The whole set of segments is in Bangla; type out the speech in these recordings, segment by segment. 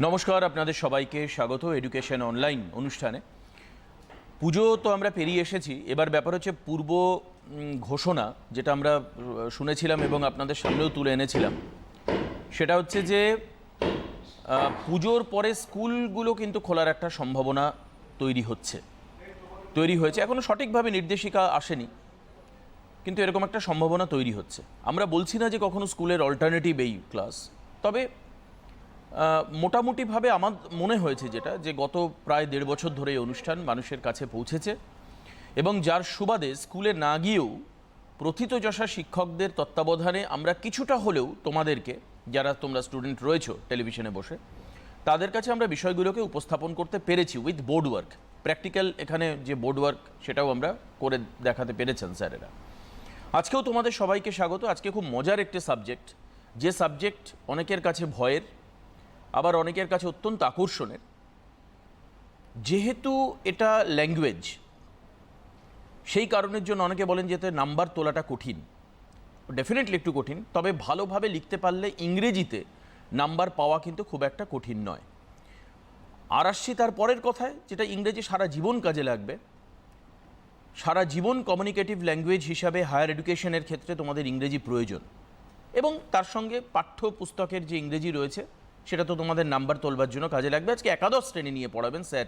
নমস্কার, আপনাদের সবাইকে স্বাগত এডুকেশন অনলাইন অনুষ্ঠানে। পুজো তো আমরা পেরিয়ে এসেছি, এবার ব্যাপার হচ্ছে পূর্ব ঘোষণা, যেটা আমরা শুনেছিলাম এবং আপনাদের সামনেও তুলে এনেছিলাম। সেটা হচ্ছে যে পুজোর পরে স্কুলগুলো কিন্তু খোলার একটা সম্ভাবনা তৈরি হয়েছে। এখনও সঠিকভাবে নির্দেশিকা আসেনি, কিন্তু এরকম একটা সম্ভাবনা তৈরি হচ্ছে। আমরা বলছি না যে কখনো স্কুলের অল্টারনেটিভ এই ক্লাস, তবে মোটামুটিভাবে আমার মনে হয়েছে যেটা যে গত প্রায় 1.5 বছর ধরে এই অনুষ্ঠান মানুষের কাছে পৌঁছেছে এবং যার সুবাদে স্কুলে না গিয়েও প্রথিতযশা শিক্ষকদের তত্ত্বাবধানে আমরা কিছুটা হলেও তোমাদেরকে, যারা তোমরা স্টুডেন্ট রয়েছো টেলিভিশনে বসে, তাদের কাছে আমরা বিষয়গুলোকে উপস্থাপন করতে পেরেছি উইথ বোর্ড ওয়ার্ক। প্র্যাকটিক্যাল এখানে যে বোর্ড ওয়ার্ক সেটাও আমরা করে দেখাতে পেরেছেন স্যারেরা। আজকেও তোমাদের সবাইকে স্বাগত। আজকে খুব মজার একটি সাবজেক্ট, যে সাবজেক্ট অনেকের কাছে ভয়ের, আবার অনেকের কাছে অত্যন্ত আকর্ষণের। যেহেতু এটা ল্যাঙ্গুয়েজ, সেই কারণের জন্য অনেকে বলেন যে এতে নাম্বার তোলাটা কঠিন। ডেফিনেটলি একটু কঠিন, তবে ভালোভাবে লিখতে পারলে ইংরেজিতে নাম্বার পাওয়া কিন্তু খুব একটা কঠিন নয়। আর আসছি তার পরের কথায়, যেটা ইংরেজি সারা জীবন কাজে লাগবে। সারা জীবন কমিউনিকেটিভ ল্যাঙ্গুয়েজ হিসাবে হায়ার এডুকেশনের ক্ষেত্রে তোমাদের ইংরেজি প্রয়োজন, এবং তার সঙ্গে পাঠ্যপুস্তকের যে ইংরেজি রয়েছে সেটা তো তোমাদের নাম্বার তোলবার জন্য কাজে লাগবে। আজকে একাদশ শ্রেণী নিয়ে পড়াবেন স্যার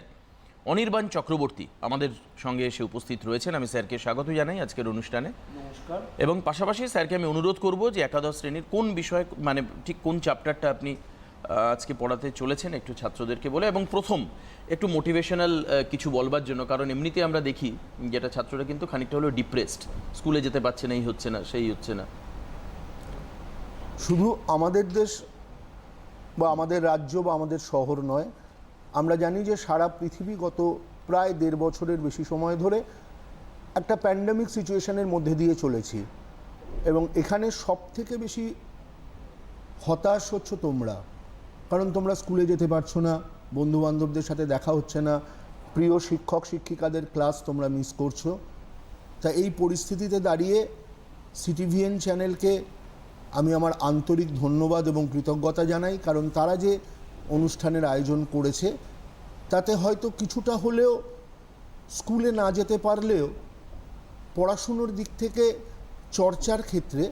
অনির্বাণ চক্রবর্তী আমাদের সঙ্গে এসে উপস্থিত রয়েছেন। আমি স্যারকে স্বাগত জানাই আজকের অনুষ্ঠানে। নমস্কার। এবং পাশাপাশি স্যারকে আমি অনুরোধ করব যে একাদশ শ্রেণীর কোন বিষয়, মানে ঠিক কোন চ্যাপ্টারটা আপনি আজকে পড়াতে চলেছেন একটু ছাত্রদেরকে বলে, এবং প্রথম একটু মোটিভেশনাল কিছু বলবার জন্য। কারণ এমনিতে আমরা দেখি যেটা ছাত্ররা কিন্তু খানিকটা হলেও ডিপ্রেসড, স্কুলে যেতে পারছে না, এই হচ্ছে না সেই হচ্ছে না। শুধু আমাদের দেশ বা আমাদের রাজ্য বা আমাদের শহর নয়, আমরা জানি যে সারা পৃথিবী গত প্রায় 1.5 বছরের বেশি সময় ধরে একটা প্যান্ডেমিক সিচুয়েশনের মধ্যে দিয়ে চলেছি, এবং এখানে সব থেকে বেশি হতাশ হচ্ছ তোমরা। কারণ তোমরা স্কুলে যেতে পারছো না, বন্ধুবান্ধবদের সাথে দেখা হচ্ছে না, প্রিয় শিক্ষক শিক্ষিকাদের ক্লাস তোমরা মিস করছো। তা এই পরিস্থিতিতে দাঁড়িয়ে সিটিভিএন চ্যানেলকে আমি আমার আন্তরিক ধন্যবাদ এবং কৃতজ্ঞতা জানাই, কারণ তারা যে অনুষ্ঠানের আয়োজন করেছে তাতে হয়তো কিছুটা হলেও স্কুলে না যেতে পারলেও পড়াশুনোর দিক থেকে চর্চার ক্ষেত্রে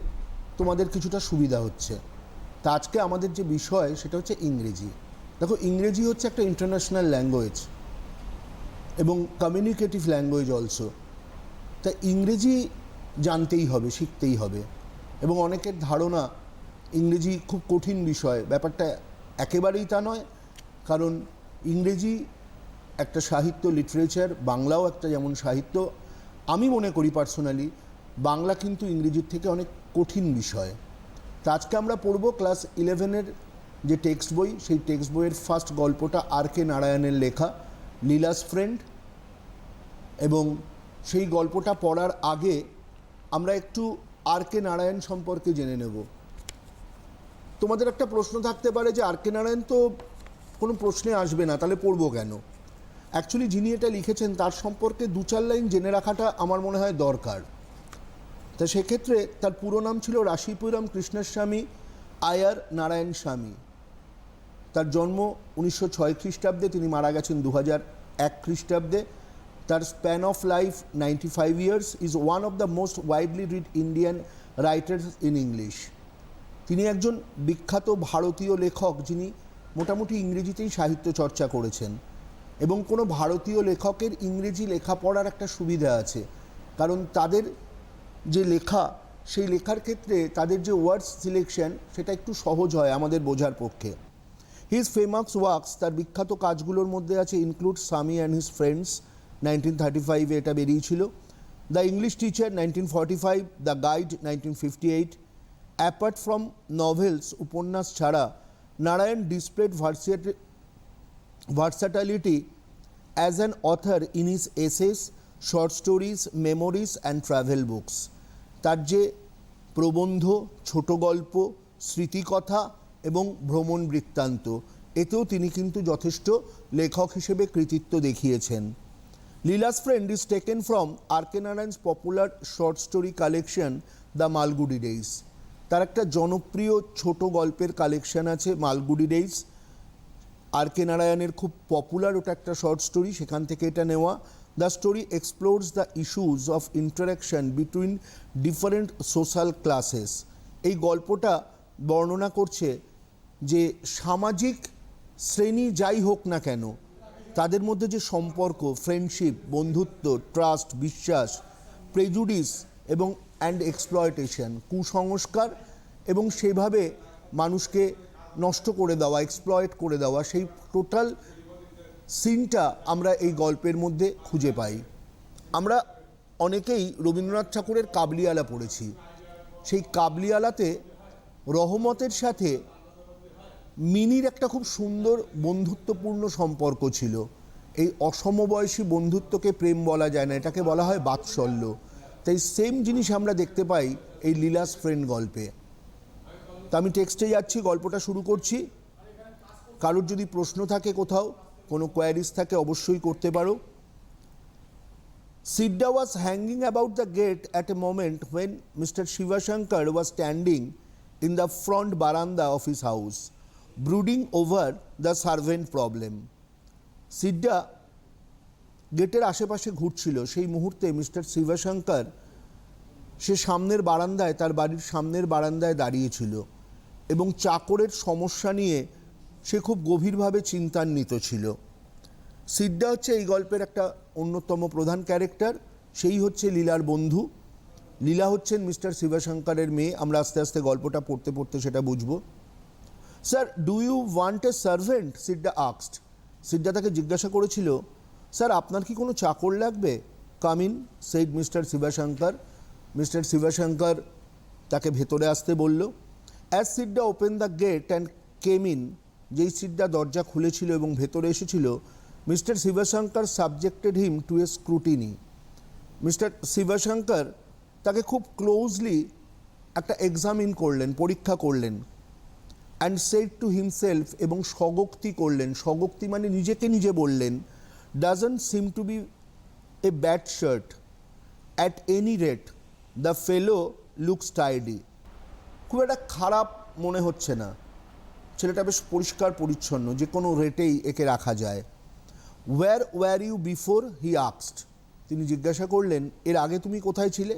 তোমাদের কিছুটা সুবিধা হচ্ছে। তা আজকে আমাদের যে বিষয় সেটা হচ্ছে ইংরেজি। দেখো, ইংরেজি হচ্ছে একটা ইন্টারন্যাশনাল ল্যাঙ্গুয়েজ এবং কমিউনিকেটিভ ল্যাঙ্গুয়েজ অলসো। তা ইংরেজি জানতেই হবে, শিখতেই হবে। এবং অনেকের ধারণা ইংরেজি খুব কঠিন বিষয়, ব্যাপারটা একেবারেই তা নয়। কারণ ইংরেজি একটা সাহিত্য, লিটারেচার, বাংলাও একটা যেমন সাহিত্য। আমি মনে করি পার্সোনালি বাংলা কিন্তু ইংরেজির থেকে অনেক কঠিন বিষয়। তা আজকে আমরা পড়ব ক্লাস 11-এর যে টেক্সট বই, সেই টেক্সট বইয়ের ফার্স্ট গল্পটা আর.কে নারায়ণের লেখা লীলাস ফ্রেন্ড। এবং সেই গল্পটা পড়ার আগে আমরা একটু আর.কে নারায়ণ সম্পর্কে জেনে নেব। তোমাদের একটা প্রশ্ন থাকতে পারে যে আর.কে নারায়ণ তো কোনো প্রশ্নে আসবে না, তাহলে পড়বো কেন? অ্যাকচুয়ালি যিনি এটা লিখেছেন তার সম্পর্কে 2-4 লাইন জেনে রাখাটা আমার মনে হয় দরকার। তা সেক্ষেত্রে তার পুরো নাম ছিল রাশিপুরম কৃষ্ণস্বামী আয়ার নারায়ণ স্বামী। তার জন্ম 1906 খ্রিস্টাব্দে, তিনি মারা গেছেন 2001 খ্রিস্টাব্দে। তার span of life 95 years, is one of the most widely read Indian writers in English. তিনি একজন বিখ্যাত ভারতীয় লেখক, যিনি মোটামুটি ইংরেজিতেই সাহিত্য চর্চা করেছেন। এবং কোনো ভারতীয় লেখকের ইংরেজি লেখা পড়ার একটা সুবিধা আছে, কারণ তাদের যে লেখা, সেই লেখার ক্ষেত্রে তাদের যে ওয়ার্ডস সিলেকশন সেটা একটু সহজ হয় আমাদের বোঝার পক্ষে। হিজ ফেমাস ওয়ার্কস, তার বিখ্যাত কাজগুলোর মধ্যে আছে ইনক্লুড স্বামী অ্যান্ড হিজ ফ্রেন্ডস, 1935 এটা বেরিয়েছিল। The English teacher 1945, the guide 1958। Apart from novels, উপন্যাস ছাড়া Narayan displayed versatility as an author in his essays, short stories, memories and travel books. তার যে প্রবন্ধ, ছোট গল্প, স্মৃতিকথা এবং ভ্রমণ বৃত্তান্ত, এতেও তিনি কিন্তু যথেষ্ট লেখক হিসেবে কৃতিত্ব দেখিয়েছেন। Leela's friend is taken from R K Narayan's popular short story collection the Malgudi days. তার একটা জনপ্রিয় ছোট গল্পের কালেকশন আছে মালগুডি ডেইজ। আর কে নারায়ণের খুব পপুলার ওটা একটা শর্ট স্টোরি, সেখান থেকে এটা নেওয়া। The story explores the issues of interaction between different social classes. এই গল্পটা বর্ণনা করছে যে সামাজিক শ্রেণী যাই হোক না কেন, তাদের মধ্যে যে সম্পর্ক, ফ্রেন্ডশিপ, বন্ধুত্ব, ট্রাস্ট, বিশ্বাস, প্রেজুডিস এবং অ্যান্ড এক্সপ্লয়টেশন, কুসংস্কার এবং সেভাবে মানুষকে নষ্ট করে দেওয়া, এক্সপ্লয়েট করে দেওয়া, সেই টোটাল সিনটা আমরা এই গল্পের মধ্যে খুঁজে পাই। আমরা অনেকেই রবীন্দ্রনাথ ঠাকুরের কাবলিওয়ালা পড়েছি। সেই কাবলিওয়ালাতে রহমতের সাথে মিনির একটা খুব সুন্দর বন্ধুত্বপূর্ণ সম্পর্ক ছিল। এই অসমবয়সী বন্ধুত্বকে প্রেম বলা যায় না, এটাকে বলা হয় বাৎসল্য। তাই সেম জিনিস আমরা দেখতে পাই এই লীলাস ফ্রেন্ড গল্পে। তা আমি টেক্সটে যাচ্ছি, গল্পটা শুরু করছি। কারোর যদি প্রশ্ন থাকে, কোথাও কোনো কোয়ারিজ থাকে, অবশ্যই করতে পারো। Sidda was hanging about the gate at a moment when Mr. Shivashankar was standing in the front veranda of his house, brooding over the servant problem. সিডা গেটের আশেপাশে ঘুরছিল। সেই মুহূর্তে মিস্টার শিবশঙ্কর সে সামনের বারান্দায়, তার বাড়ির সামনের বারান্দায় দাঁড়িয়েছিল এবং চাকরের সমস্যা নিয়ে সে খুব গভীরভাবে চিন্তান্বিত ছিল। সিডা হচ্ছে এই গল্পের একটা অন্যতম প্রধান ক্যারেক্টার। সেই হচ্ছে লীলার বন্ধু। লীলা হচ্ছেন মিস্টার শিবশঙ্করের মেয়ে। আমরা আস্তে আস্তে গল্পটা পড়তে পড়তে সেটা বুঝবো। Sir, do you want a servant? Sidda asked. Sidda তাকে জিজ্ঞাসা করেছিল, স্যার আপনার কি কোনো চাকর লাগবে? Come in, said mister Shivshankar. Mister Shivshankar তাকে ভেতরে আসতে বলল। As Sidda open the gate and came in, যেই সিডা দরজা খুলেছিল এবং ভেতরে এসেছিল, mister Shivshankar subjected him to a scrutiny. Mister Shivshankar তাকে খুব ক্লোজলি একটা এক্সামিন করলেন, পরীক্ষা করলেন। অ্যান্ড সেড টু হিমসেলফ, এবং স্বগোক্তি করলেন। স্বগোক্তি মানে নিজেকে নিজে বললেন, doesn't seem to be a bad shirt, at any rate the fellow looks tidy. খুব একটা খারাপ মনে হচ্ছে না, ছেলেটা বেশ পরিষ্কার পরিচ্ছন্ন, যে কোনো রেটেই একে রাখা যায়। Where were you before, he asked. তিনি জিজ্ঞাসা করলেন, এর আগে তুমি কোথায় ছিলে?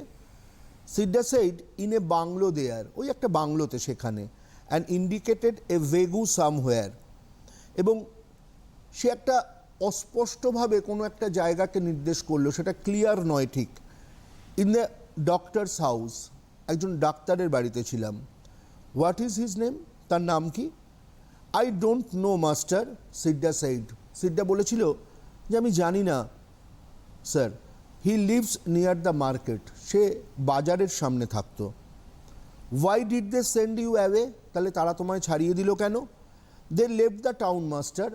Sidda said, in a bungalow there, ওই একটা বাংলোতে, সেখানে। And indicated a vague somewhere, এবং সে একটা অস্পষ্টভাবে কোনো একটা জায়গাকে নির্দেশ করলো, সেটা ক্লিয়ার নয় ঠিক। ইন দ্য ডক্টরস হাউস, একজন ডাক্তারের বাড়িতে ছিলাম। হোয়াট ইজ হিজ নেম, তার নাম কি? I don't know master, Sidda said. Sidda বলেছিল যে আমি জানি না sir. He lives near the market, সে বাজারের সামনে থাকতো। Why did they send you away, তাহলে তারা তোমায় ছাড়িয়ে দিল কেন? They left the town master,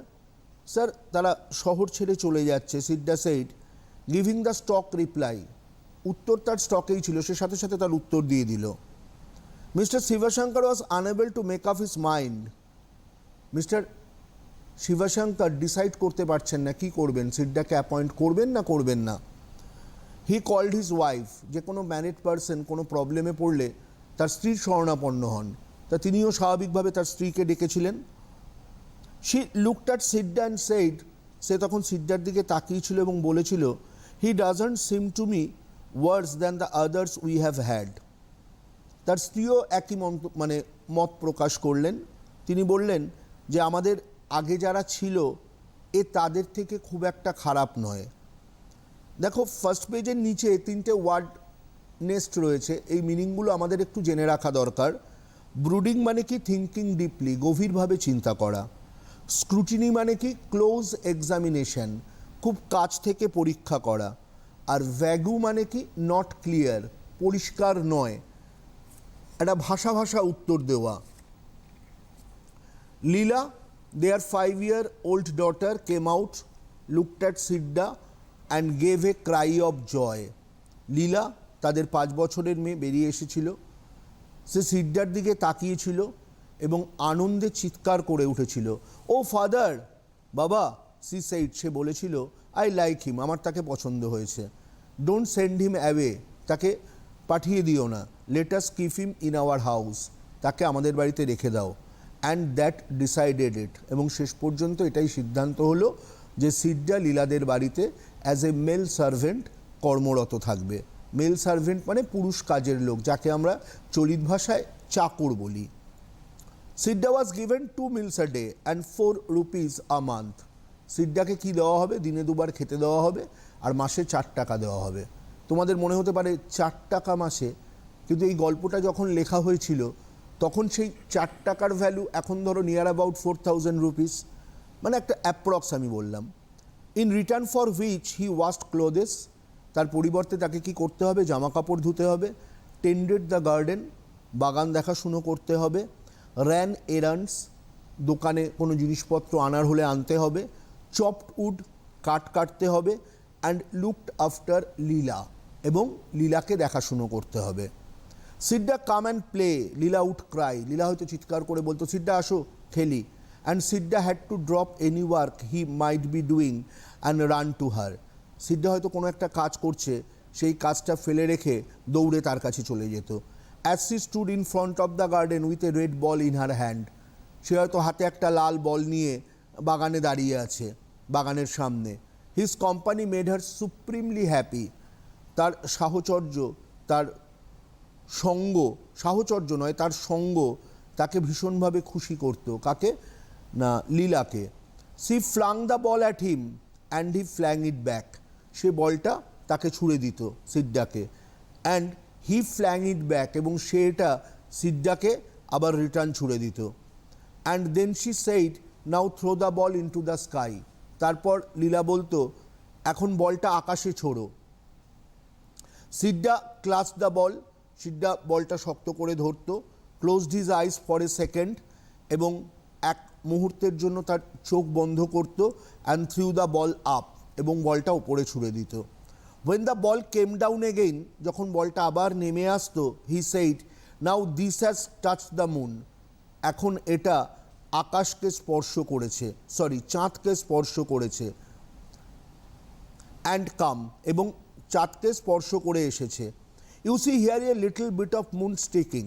sir তারা শহর ছেড়ে চলে যাচ্ছে। Sidda said, giving the stock reply, উত্তর তার স্টকেই ছিল, সে সাথে সাথে তার উত্তর দিয়ে দিল। Mister Sivasankar was unable to make up his mind, mister Sivasankar decide করতে পারছেন না কি করবেন, সিডাকে অ্যাপয়েন্ট করবেন না করবেন না। হি কল্ড হিজ ওয়াইফ, যে কোনো ম্যারিড পারসন কোনো প্রবলেমে পড়লে তার স্ত্রীর শরণাপন্ন হন, তা তিনিও স্বাভাবিকভাবে তার স্ত্রীকে ডেকেছিলেন। She looked at Sidda and said, সে তখন সিডার দিকে তাকিয়েছিল এবং বলেছিল, he doesn't seem to me worse than the others we have had. তার স্ত্রীও একই মত প্রকাশ করলেন। তিনি বললেন যে আমাদের আগে যারা ছিল এ তাদের থেকে খুব একটা খারাপ নয়। দেখো, ফার্স্ট পেজের নিচে 3টে ওয়ার্ড নেস্ট রয়েছে, এই মিনিংগুলো আমাদের একটু জেনে রাখা দরকার। ব্রুডিং মানে কি? থিঙ্কিং ডিপলি, গভীরভাবে চিন্তা করা। স্ক্রুটিনি মানে কি? ক্লোজ এক্সামিনেশন, খুব কাছ থেকে পরীক্ষা করা। আর ভ্যাগু মানে কি? নট ক্লিয়ার, পরিষ্কার নয়, একটা ভাষা ভাষা উত্তর দেওয়া। লীলা, their 5-year-old daughter came out, looked at Sidda and gave a cry of joy. লীলা, তাদের 5 বছরের মেয়ে, বেরিয়ে এসেছিল। সে সিডার দিকে তাকিয়েছিল এবং আনন্দে চিৎকার করে উঠেছিল। ও ফাদার, বাবা, সি সেইড, সে বলেছিল, আই লাইক হিম, আমার তাকে পছন্দ হয়েছে। ডোন্ট সেন্ড হিম অ্যাওয়ে, তাকে পাঠিয়ে দিও না। Let us keep him in our house, তাকে আমাদের বাড়িতে রেখে দাও। অ্যান্ড দ্যাট ডিসাইডেড ইট, এবং শেষ পর্যন্ত এটাই সিদ্ধান্ত হলো যে সিড্ডা লীলাদের বাড়িতে অ্যাজ এ মেল সার্ভেন্ট কর্মরত থাকবে। মেল সার্ভেন্ট মানে পুরুষ কাজের লোক, যাকে আমরা চলিত ভাষায় চাকর বলি। Sidda was given 2 meals a day and 4 rupees a month. সিড্ডাকে কি দেওয়া হবে? দিনে দুবার খেতে দেওয়া হবে আর মাসে 4 টাকা দেওয়া হবে। তোমাদের মনে হতে পারে 4 টাকা মাসে, কিন্তু এই গল্পটা যখন লেখা হয়েছিল তখন সেই 4 টাকার ভ্যালু এখন ধরো নিয়ার অ্যাবাউট 4000 রুপিস, মানে একটা অ্যাপ্রক্স আমি বললাম। In return for which he washed clothes, তার পরিবর্তে তাকে কি করতে হবে? জামা কাপড় ধুতে হবে। টেন্ডেড দ্য গার্ডেন, বাগান দেখাশুনো করতে হবে। র্যান এরান্ডস, দোকানে কোনো জিনিসপত্র আনার হলে আনতে হবে। চপড উড, কাঠ কাটতে হবে। অ্যান্ড লুকড আফটার লীলা, এবং লীলাকে দেখাশুনো করতে হবে। Sidda come and play, Leela would cry, Leela হয়তো চিৎকার করে বলতো সিড্ডা আসো খেলি। And Sidda had to drop any work he might be doing and run to her, Sidda হয়তো কোনো একটা কাজ করছে, সেই কাজটা ফেলে রেখে দৌড়ে তার কাছে চলে যেত। As she stood in front of the garden with a red ball in her hand, সে হয়তো হাতে একটা লাল বল নিয়ে বাগানে দাঁড়িয়ে আছে, বাগানের সামনে। His company made her supremely happy, তার সাহচর্য, তার সঙ্গ, সাহচর্য নয় তার সঙ্গ তাকে ভীষণভাবে খুশি করতো। কাকে? না, লীলাকে। She flung the ball at him and he flung it back, সে বলটা তাকে ছুঁড়ে দিত সিড্ডাকে। And he flung it back, এবং সে এটা সিড্ডাকে আবার রিটার্ন ছুঁড়ে দিত। And then she said now throw the ball into the sky, তারপর লীলা বলতো এখন বলটা আকাশে ছোড়ো। সিড্ডা ক্লাচ দ্য বল, সিড্ডা বলটা শক্ত করে ধরতো। Closed his eyes for a second, এবং এক মুহূর্তের জন্য তার চোখ বন্ধ করত। And threw the ball up, এবং বলটা উপরে ছুঁড়ে দিত। When the ball came down again, যখন বলটা আবার নেমে আসতো, he said now this has touch the moon, এখন এটা আকাশকে স্পর্শ করেছে, সরি চাঁদকে স্পর্শ করেছে। অ্যান্ড কাম, এবং চাঁদকে স্পর্শ করে এসেছে। You see here a little bit of moon sticking,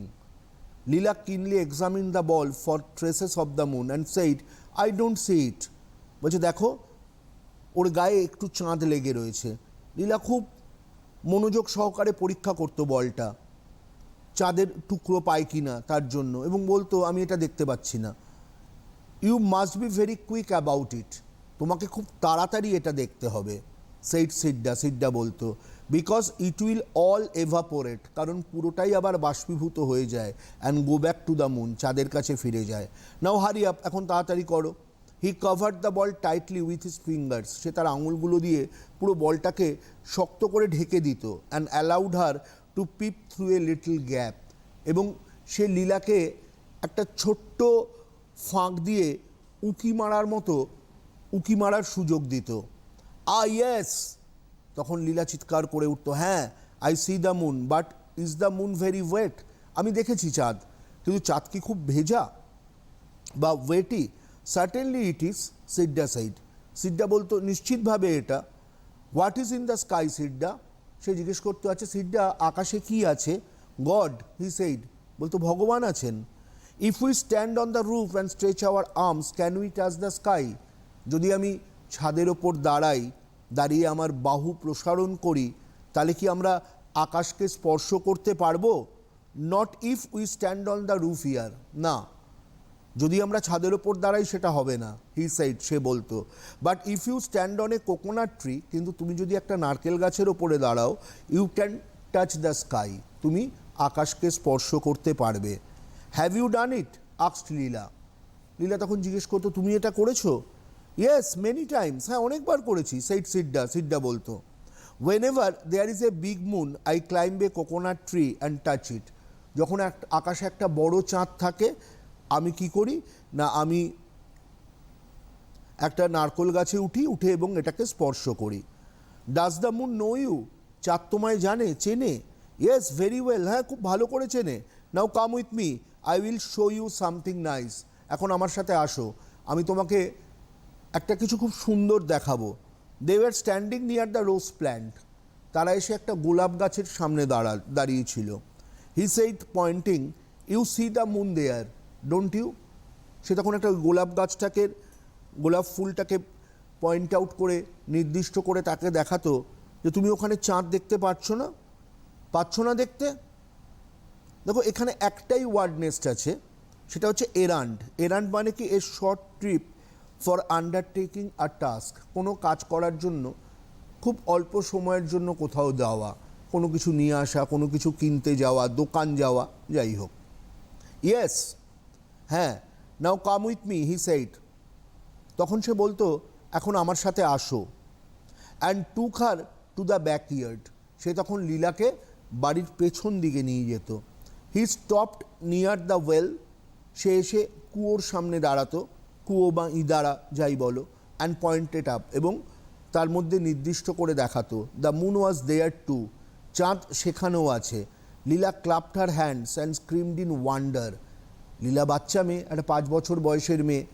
Leela keenly examine the ball for traces of the moon and said I don't see it, বলছে দেখো ওর গায়ে একটু চাঁদ লেগে রয়েছে। লীলা খুব মনোযোগ সহকারে পরীক্ষা করতো বলটা, চাঁদের টুকরো পায় কি না তার জন্য, এবং বলতো আমি এটা দেখতে পাচ্ছি না। You must be very quick about it, তোমাকে খুব তাড়াতাড়ি এটা দেখতে হবে। সেইড সিড্ডা, সিড্ডা বলতো because it will all evaporate, কারণ পুরোটাই আবার বাষ্পীভূত হয়ে যায়। And go back to the moon, চাঁদের কাছে ফিরে যায়। নাও হারি আপ, এখন তাড়াতাড়ি করো। He covered the ball tightly with his fingers, সে তার আঙুলগুলো দিয়ে পুরো বলটাকে শক্ত করে ঢেকে দিত। And allowed her to peep through a little gap, এবং সে লীলাকে একটা ছোট্ট ফাঁক দিয়ে উঁকি মারার মতো উঁকি মারার সুযোগ দিত। ইয়েস, তখন লীলা চিৎকার করে উঠতো হ্যাঁ, I see the moon but is the moon very wet, আমি দেখেছি চাঁদ, কিন্তু চাঁদ কি খুব ভেজা বা ওয়েটি? Certainly it is, Sidda said, Sidda বলতো নিশ্চিতভাবে এটা। What is in the sky Sidda, সে জিজ্ঞেস করতো আচ্ছা সিড্ডা আকাশে কি আছে? গড, হি সেইড, বলতো ভগবান আছেন। If we stand on the roof and stretch our arms can we touch the sky, যদি আমি ছাদের ওপর দাঁড়াই, দাঁড়িয়ে আমার বাহু প্রসারণ করি, তাহলে কি আমরা আকাশকে স্পর্শ করতে পারবো? Not if we stand on the roof here, না, যদি আমরা ছাদের ওপর দাঁড়াই সেটা হবে না, হি সাইড, সে বলতো। But if you stand on a coconut tree, কিন্তু তুমি যদি একটা নারকেল গাছের ওপরে দাঁড়াও, you can touch the sky, তুমি আকাশকে স্পর্শ করতে পারবে। Have you done it asked Leela, Leela তখন জিজ্ঞেস করতো তুমি এটা করেছো? ইয়েস মেনি টাইমস, হ্যাঁ অনেকবার করেছি, সেইড সিড্ডা, সিড্ডা বলতো। Whenever there is a big moon I climb a coconut tree and touch it, যখন আকাশে একটা বড় চাঁদ থাকে আমি কি করি না, আমি একটা নারকেল গাছে উঠি, উঠে এবং এটাকে স্পর্শ করি। Does the moon know you, চাঁদ তোমায় জানে, চেনে? ইয়েস ভেরি ওয়েল, হ্যাঁ খুব ভালো করে চেনে। Now come with me I will show you something nice, এখন আমার সাথে আসো, আমি তোমাকে একটা কিছু খুব সুন্দর দেখাবো। They were standing near the rose plant, তারা এসে একটা গোলাপ গাছের সামনে দাঁড়িয়েছিল। He said pointing you see the moon there don't you, সে তখন একটা গোলাপ গাছটাকে, গোলাপ ফুলটাকে পয়েন্ট আউট করে নির্দিষ্ট করে তাকে দেখাতো যে তুমি ওখানে চাঁদ দেখতে পাচ্ছ না দেখতে। দেখো এখানে একটাই ওয়ার্ড নেস্ট আছে, সেটা হচ্ছে এরান্ড। এরান্ড মানে কি? A short trip for undertaking a task, কোনো কাজ করার জন্য খুব অল্প সময়ের জন্য কোথাও যাওয়া, কোনো কিছু নিয়ে আসা, কোনো কিছু কিনতে যাওয়া, দোকান যাওয়া, যাই হোক। ইয়েস, হ্যাঁ, now come with me he said. তখন সে বলতো এখন আমার সাথে আসো। And took her to the backyard, সে তখন লীলাকে বাড়ির পেছন দিকে নিয়ে যেত। He stopped near the well, সে এসে কুয়োর সামনে দাঁড়াতো, কুয়ো বা ইদারা যাই বলো, অ্যান্ড পয়েন্টেড আপ, এবং তার মধ্যে নির্দিষ্ট করে দেখাতো the moon was there too, চাঁদ সেখানেও আছে। Leela clubbed her hands and screamed in wonder. Leela বাচ্চা মেয়ে, একটা 5 বছর বয়সের মেয়ে,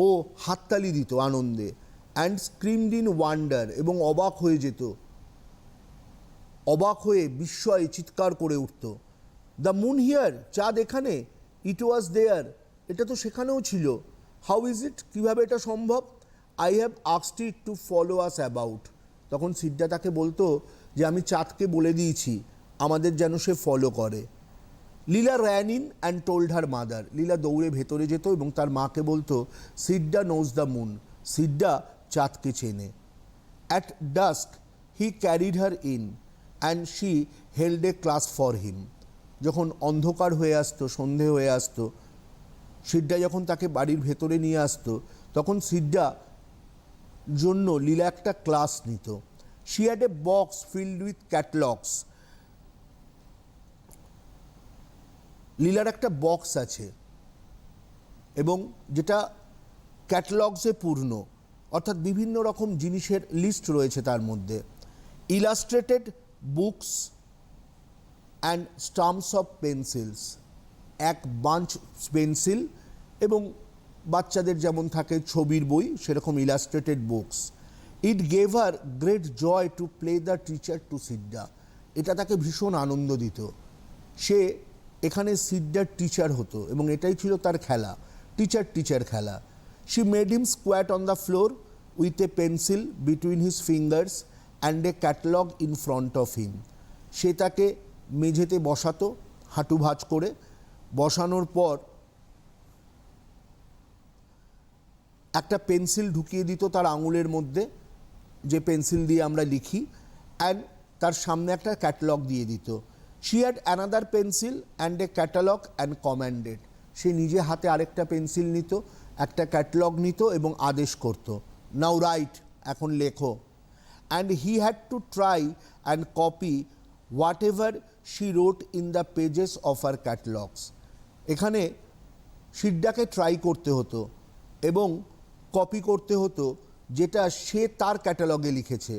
ও হাততালি দিত আনন্দে। অ্যান্ড স্ক্রিমড ইন ওয়ান্ডার, এবং অবাক হয়ে যেত, অবাক হয়ে বিস্ময়ে চিৎকার করে উঠত। দ্য মুন হিয়ার, চাঁদ এখানে। ইট ওয়াজ দেয়ার, এটা তো সেখানেও ছিল। হাউ ইজ ইট, কীভাবে এটা সম্ভব? I have asked it to follow us about. তখন সিদ্ধা তাকে বলতো যে আমি চাঁদকে বলে দিয়েছি আমাদের যেন সে ফলো করে। Leela ran in and told her mother, Leela দৌড়ে ভেতরে যেত এবং তার মাকে বলতো Sidda knows the moon, Sidda চাঁদকে চেনে। At dusk he carried her in and she held a class for him. যখন অন্ধকার হয়ে আসতো, সন্ধে হয়ে আসতো, সিড্ডা যখন তাকে বাড়ির ভেতরে নিয়ে আসতো, তখন সিড্ডা জন্য লীলা একটা ক্লাস নিত। She had a box filled with catalogues, লীলার একটা বক্স আছে এবং যেটা ক্যাটালগসে পূর্ণ, অর্থাৎ বিভিন্ন রকম জিনিসের লিস্ট রয়েছে তার মধ্যে। Illustrated books and stumps of pencils, এক বাঞ্চ পেন্সিল এবং বাচ্চাদের যেমন থাকে ছবির বই, সেরকম illustrated books. It gave her great joy to play the teacher to Sidda, এটা তাকে ভীষণ আনন্দ দিত। সে এখানে সিড্ডার টিচার হতো এবং এটাই ছিল তার খেলা, টিচার খেলা। She made him squat on the floor with a pencil between his fingers and a catalogue in front of him. সে তাকে মেঝেতে বসাতো হাঁটু ভাঁজ করে, বসানোর পর একটা পেন্সিল ঢুকিয়ে দিত তার আঙুলের মধ্যে, যে পেন্সিল দিয়ে আমরা লিখি, অ্যান্ড তার সামনে একটা ক্যাটালগ দিয়ে দিত। She had another pencil and a catalogue and commanded, সে নিজে হাতে আরেকটা পেন্সিল নিত, একটা ক্যাটালগ নিত এবং আদেশ করত, নাও রাইট, এখন লেখো। And he had to try and copy whatever she wrote in the pages of her catalogues. এখানে সিড্ডাকে ট্রাই করতে হতো এবং কপি করতে হতো যেটা সে তার ক্যাটালগে লিখেছে।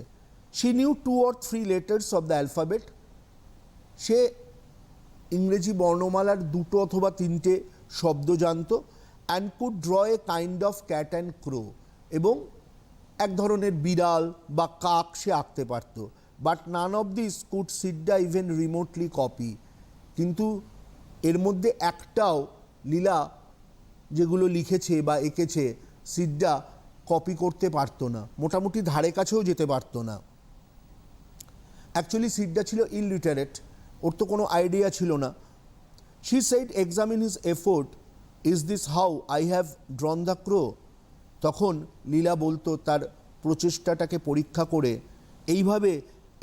She knew 2 or 3 letters of the alphabet, সে ইংরেজি বর্ণমালার 2 অথবা 3টে শব্দ জানত। And could draw a kind of cat and crow, এবং এক ধরনের বিড়াল বা কাক সে আঁকতে পারত। But none of this could Sidda even remotely copy, কিন্তু এর মধ্যে একটাও লীলা যেগুলো লিখেছে বা এঁকেছে সিড্ডা কপি করতে পারতো না, মোটামুটি ধারে কাছেও যেতে পারতো না। অ্যাকচুয়ালি সিড্ডা ছিল ইলিটারেট, ওর তো কোনো আইডিয়া ছিল না। She said examine his effort, is this how I have drawn the crow. তখন লীলা বলতো তার প্রচেষ্টাটাকে পরীক্ষা করে,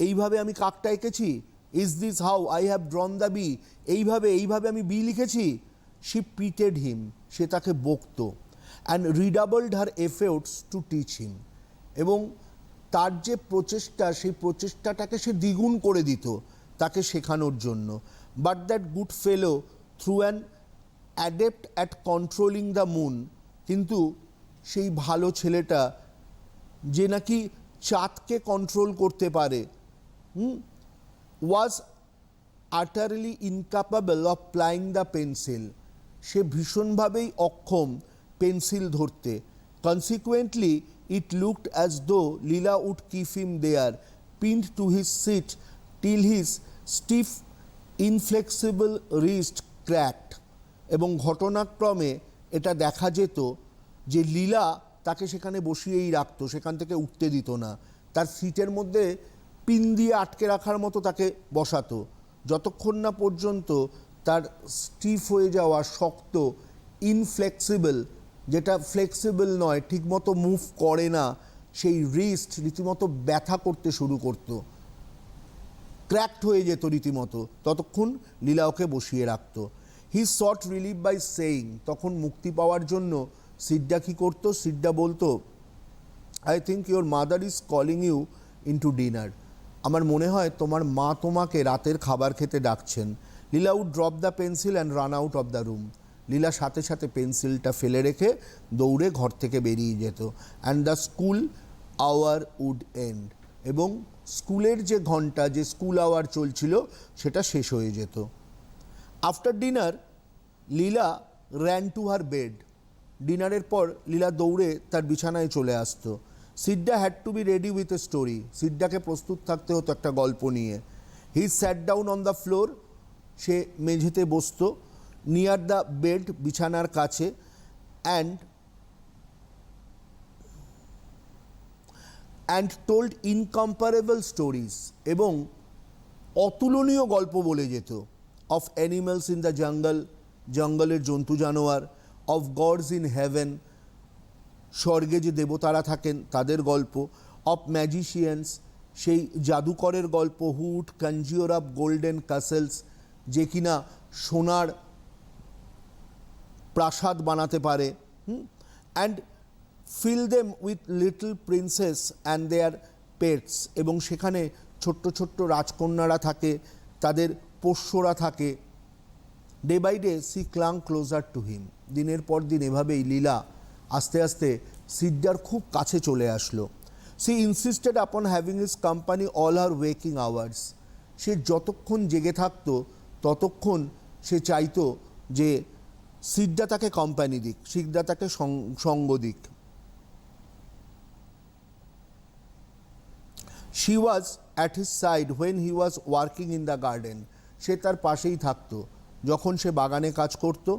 এইভাবে আমি কাকটা এঁকেছি। Is this how I have drawn the B, এইভাবে আমি বি লিখেছি। শি পিটেড হিম, সে তাকে বকতো। And redoubled her efforts to teach him, এবং তার যে প্রচেষ্টা, সেই প্রচেষ্টাটাকে সে দ্বিগুণ করে দিত তাকে শেখানোর জন্য। But that good fellow through an adept at controlling the moon, কিন্তু সেই ভালো ছেলেটা যে নাকি চাঁদকে কন্ট্রোল করতে পারে, was utterly incapable of plying the pencil, সে ভীষণভাবেই অক্ষম পেন্সিল ধরতে। Consequently it looked as though Leela would keep him there pinned to his seat till his stiff inflexible wrist cracked, এবং ঘটনাক্রমে এটা দেখা যেত যে লীলা তাকে সেখানে বসিয়েই রাখতো, সেখান থেকে উঠতে দিত না, তার সিটের মধ্যে পিন দিয়ে আটকে রাখার মতো তাকে বসাতো, যতক্ষণ না পর্যন্ত তার স্টিফ হয়ে যাওয়া শক্ত ইনফ্লেক্সিবল, যেটা ফ্লেক্সিবল নয়, ঠিকমতো মুভ করে না, সেই রিস্ট রীতিমতো ব্যথা করতে শুরু করতো, ক্র্যাকড হয়ে যেত রীতিমতো, ততক্ষণ লীলা ওকে বসিয়ে রাখতো। He sought relief by saying, তখন মুক্তি পাওয়ার জন্য সিড্ডা কী করতো, সিড্ডা বলতো, I think your mother is calling you into dinner, আমার মনে হয় তোমার মা তোমাকে রাতের খাবার খেতে ডাকছেন। Leela would drop the pencil and run out of the room, Leela সাথে সাথে পেন্সিলটা ফেলে রেখে দৌড়ে ঘর থেকে বেরিয়ে যেত। And the school hour would end, এবং স্কুলের যে ঘন্টা, যে স্কুল আওয়ার চলছিল, সেটা শেষ হয়ে যেত। After dinner Leela ran to her bed, ডিনারের পর লীলা দৌড়ে তার বিছানায় চলে আসতো। Sidda had to be ready with a story, সিড্ডাকে প্রস্তুত থাকতে হতো একটা গল্প নিয়ে। He sat down on the floor, সে মেঝেতে বসতো, নিয়ার দ্য বেড, বিছানার কাছে, অ্যান্ড টোল্ড ইনকম্পারেবল স্টোরিজ, এবং অতুলনীয় গল্প বলে যেত। Of animals in the jungle, জঙ্গলের জন্তু জানোয়ার, অফ গডস ইন হেভেন, স্বর্গে যে দেবতারা থাকেন তাদের গল্প, অফ ম্যাজিশিয়ানস, সেই জাদুকরের গল্প, who would conjure up golden castles, যে কিনা সোনার প্রাসাদ বানাতে পারে, and fill them with little princess and their pets, এবং সেখানে ছোট্ট ছোট্ট রাজকন্যারা থাকে, তাদের পোষ্যরা থাকে। Day by day she clung closer to him, দিনের পর দিন এভাবেই লীলা আস্তে আস্তে সিড্ডার খুব কাছে চলে আসলো। She insisted upon having his company all her waking hours, সে যতক্ষণ জেগে থাকতো ততক্ষণ সে চাইতো যে সিড্ডা তাকে কোম্পানি দিক, সিড্ডা তাকে সঙ্গ দিক। She was at his side when he was working in the garden, সে তার পাশেই থাকতো যখন সে বাগানে কাজ করতো,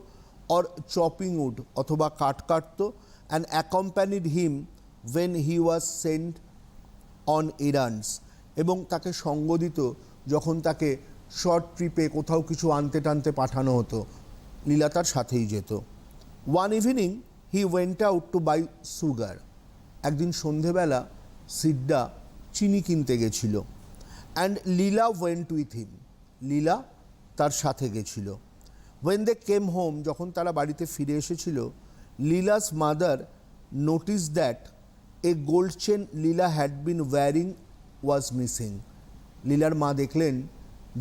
অর চপিং উড, অথবা কাঠ কাটতো, and accompanied him when he was sent on errands, এবং তাকে সঙ্গ দিত যখন তাকে শর্ট ট্রিপে কোথাও কিছু আনতে টানতে পাঠানো হতো, লীলা তার সাথেই যেত। One evening he went out to buy sugar, একদিন সন্ধেবেলা সিড্ডা চিনি কিনতে গেছিল। And Leela went with him, Leela তার সাথে গেছিল। ওয়েন দে কেম হোম, যখন তারা বাড়িতে ফিরে এসেছিল, Leela's mother notice that a gold chain Leela had been wearing was missing, লীলার মা দেখলেন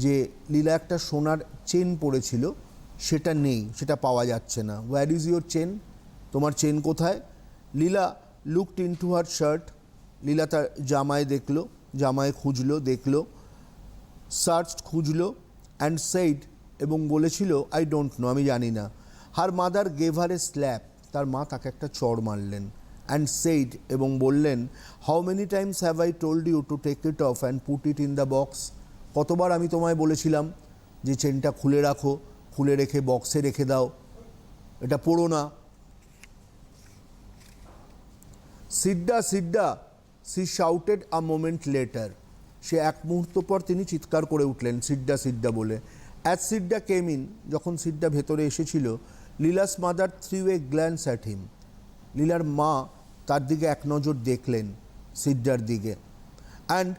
যে লীলা একটা সোনার চেন পরেছিল, সেটা নেই, সেটা পাওয়া যাচ্ছে না। ওয়্যার ইজ ইউর চেন, তোমার চেন কোথায়? Leela looked into her shirt, Leela তার জামায় দেখলো, জামায় খুঁজলো, দেখলো, সার্চ খুঁজলো, অ্যান্ড সেইড, এবং বলেছিল আই ডোন্ট নো, আমি জানি না। হার মাদার গেভ হার এ স্ল্যাপ, তার মা তাকে একটা চড় মারলেন। অ্যান্ড সেইড, এবং বললেন, how many times have I told you to take it off and put it in the box, কতবার আমি তোমায় বলেছিলাম যে চেনটা খুলে রাখো, খুলে রেখে বক্সে রেখে দাও, এটা পড়ো না। Sidda Sidda, she shouted a moment later, সে এক মুহূর্ত পর তিনি চিৎকার করে উঠলেন সিড্ডা সিড্ডা বলে। অ্যাজ সিড্ডা কেম ইন, যখন সিড্ডা ভেতরে এসেছিল, Leela's mother threw a glance at him, লীলার মা তার দিকে এক নজর দেখলেন, সিড্ডার দিকে। And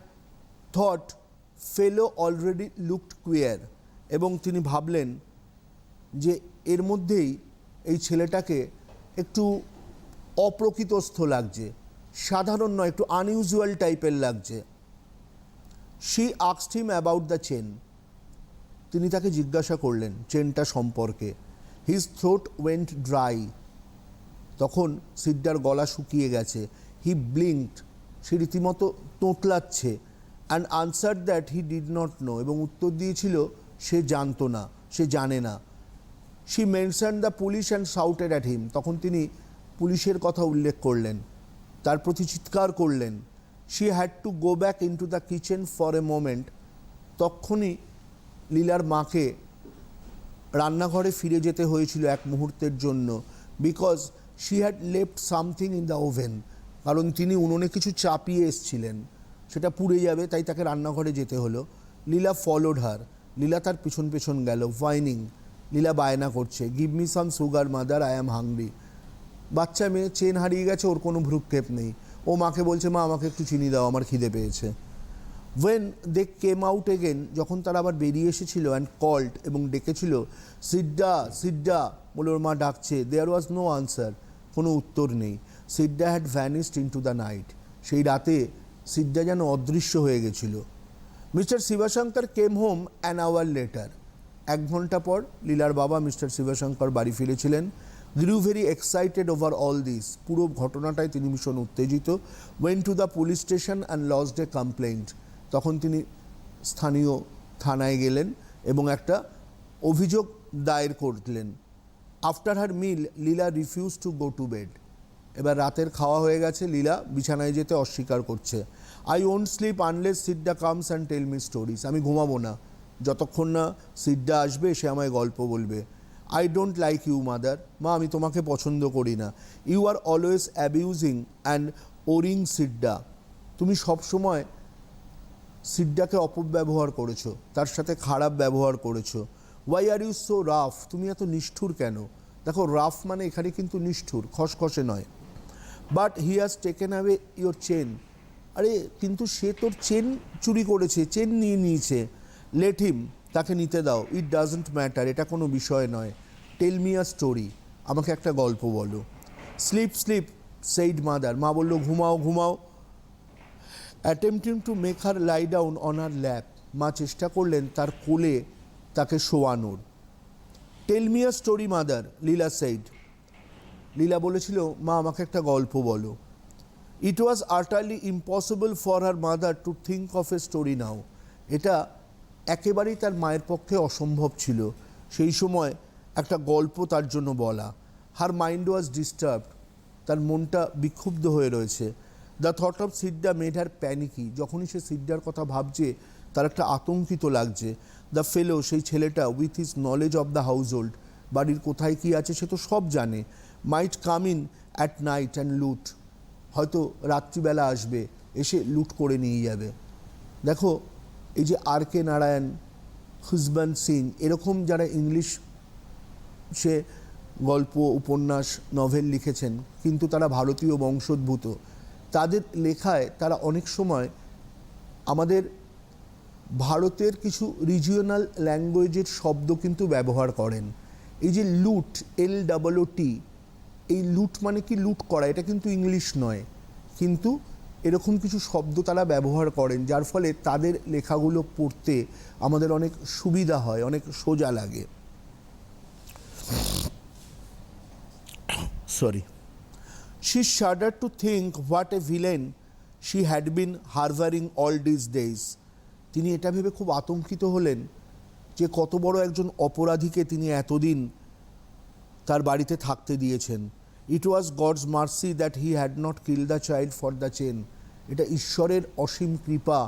thought fellow already looked queer, এবং তিনি ভাবলেন যে এর মধ্যেই এই ছেলেটাকে একটু অপ্রকৃতস্থ লাগছে, সাধারণ নয়, একটু আনইউজুয়াল টাইপের লাগছে। She asked him about the chain, তিনি তাকে জিজ্ঞাসা করলেন চেনটা সম্পর্কে। হিজ থ্রোট ওয়েন্ট ড্রাই, তখন সিড্ডার গলা শুকিয়ে গেছে। হি ব্লিঙ্কড, সে রীতিমতো তোতলাচ্ছে। And answer that he did not know, এবং উত্তর দিয়েছিল সে জানতো না, সে জানে না। She mention the police and shouted at him, তখন তিনি পুলিশের কথা উল্লেখ করলেন, তার প্রতি চিৎকার করলেন। She had to go back in to the kitchen for a moment, তখনই লীলার মাকে রান্নাঘরে ফিরে যেতে হয়েছিল এক মুহূর্তের জন্য, because she had left something in the oven, কারণ তিনি উনুনে কিছু চাপিয়ে এসছিলেন, সেটা পুড়ে যাবে তাই তাকে রান্নাঘরে যেতে হলো। লীলা ফলোড হার, লীলা তার পিছন পেছন গেল, ভাইনিং, লীলা বায়না করছে, give me some sugar mother, I am hungry. বাচ্চা মেয়ে, চেন হারিয়ে গেছে, ওর কোনো ভ্রুক্ষেপ নেই, ও মাকে বলছে মা আমাকে একটু চিনি দাও, আমার খিদে পেয়েছে। When they came out again, যখন তারা আবার বেরিয়ে এসেছিল, অ্যান্ড কল্ড, এবং ডেকেছিল, সিড্ডা সিড্ডা বলে ওর মা ডাকছে, দেয়ার ওয়াজ নো আনসার, কোনো উত্তর নেই। Sidda had vanished into the night, সেই রাতে সিড্ডা যেন অদৃশ্য হয়ে গেছিল। Mister Shivashankar came home an hour later, 1 ঘন্টা পর লীলার বাবা মিস্টার শিবশঙ্কর বাড়ি ফিরেছিলেন। Grew very excited over all this, পুরো ঘটনাটায় তিনি ভীষণ উত্তেজিত। Went to the police station and lodged a complaint, তখন তিনি স্থানীয় থানায় গেলেন এবং একটা অভিযোগ দায়ের করলেন। After her meal Leela refuse to go to bed, এবার রাতের খাওয়া হয়ে গেছে, লীলা বিছানায় যেতে অস্বীকার করছে। I won't sleep unless Sidda comes and tell me stories, আমি ঘুমাবো না যতক্ষণ না সিড্ডা আসবে, সে আমায় গল্প বলবে। I don't like you mother, মা আমি তোমাকে পছন্দ করি না। You are always abusing and worrying Sidda, তুমি সবসময় সিড্ডাকে অপব্যবহার করেছো, তার সাথে খারাপ ব্যবহার করেছো। Why are you so rough, তুমি এত নিষ্ঠুর কেন? দেখো রাফ মানে এখানে কিন্তু নিষ্ঠুর, খসখসে নয়। But he has taken away your chain, আরে কিন্তু সে তোর চেন চুরি করেছে, চেন নিয়ে নিয়েছে। লেট হিম, তাকে নিতে দাও। ইট ডাজন্ট ম্যাটার, এটা কোনো বিষয় নয়। টেল মি আ স্টোরি, আমাকে একটা গল্প বলো। স্লিপ স্লিপ সেইড মাদার, মা বলল ঘুমাও ঘুমাও। Attempting to make her lie down on her lap, মা চেষ্টা করলেন তার কোলে তাকে শোয়ানোর। Tell me a story mother, Leela said, Leela বলেছিল মা আমাকে একটা গল্প বলো। It was utterly impossible for her mother to think of a story now, এটা একেবারেই তার মায়ের পক্ষে অসম্ভব ছিল সেই সময় একটা গল্প তার জন্য বলা। হার মাইন্ড ওয়াজ ডিস্টার্বড, তার মনটা বিক্ষুব্ধ হয়ে রয়েছে। The thought of Sidda made her panicky, যখনই সে সিড্ডার কথা ভাবছে তার একটা আতঙ্কিত লাগছে। দ্য ফেলো, সেই ছেলেটা, with his knowledge of the household, বাড়ির কোথায় কী আছে সে তো সব জানে, might come in at night and loot, হয়তো রাত্রিবেলা আসবে, এসে লুট করে নিয়ে যাবে। দেখো এই যে আর কে নারায়ণ, খুশবন্ত সিং, এরকম যারা ইংলিশ সে গল্প, উপন্যাস, নভেল লিখেছেন কিন্তু তারা ভারতীয় বংশোদ্ভূত, তাদের লেখায় তারা অনেক সময় আমাদের ভারতের কিছু রিজিওনাল ল্যাঙ্গুয়েজের শব্দ কিন্তু ব্যবহার করেন। এই যে লুট, LOOT, এই লুট মানে কি লুট করা, এটা কিন্তু ইংলিশ নয়, কিন্তু এরকম কিছু শব্দ তারা ব্যবহার করেন যার ফলে তাদের লেখাগুলো পড়তে আমাদের অনেক সুবিধা হয়, অনেক সোজা লাগে। Sorry. She shuddered to think what a villain she had been harboring all these days. তিনি এটা ভেবে খুব আতঙ্কিত হলেন যে কত বড় একজন অপরাধীকে তিনি এতদিন তার বাড়িতে থাকতে দিয়েছেন। It was God's mercy that he had not kill the child for the chain, এটা ঈশ্বরের অসীম কৃপা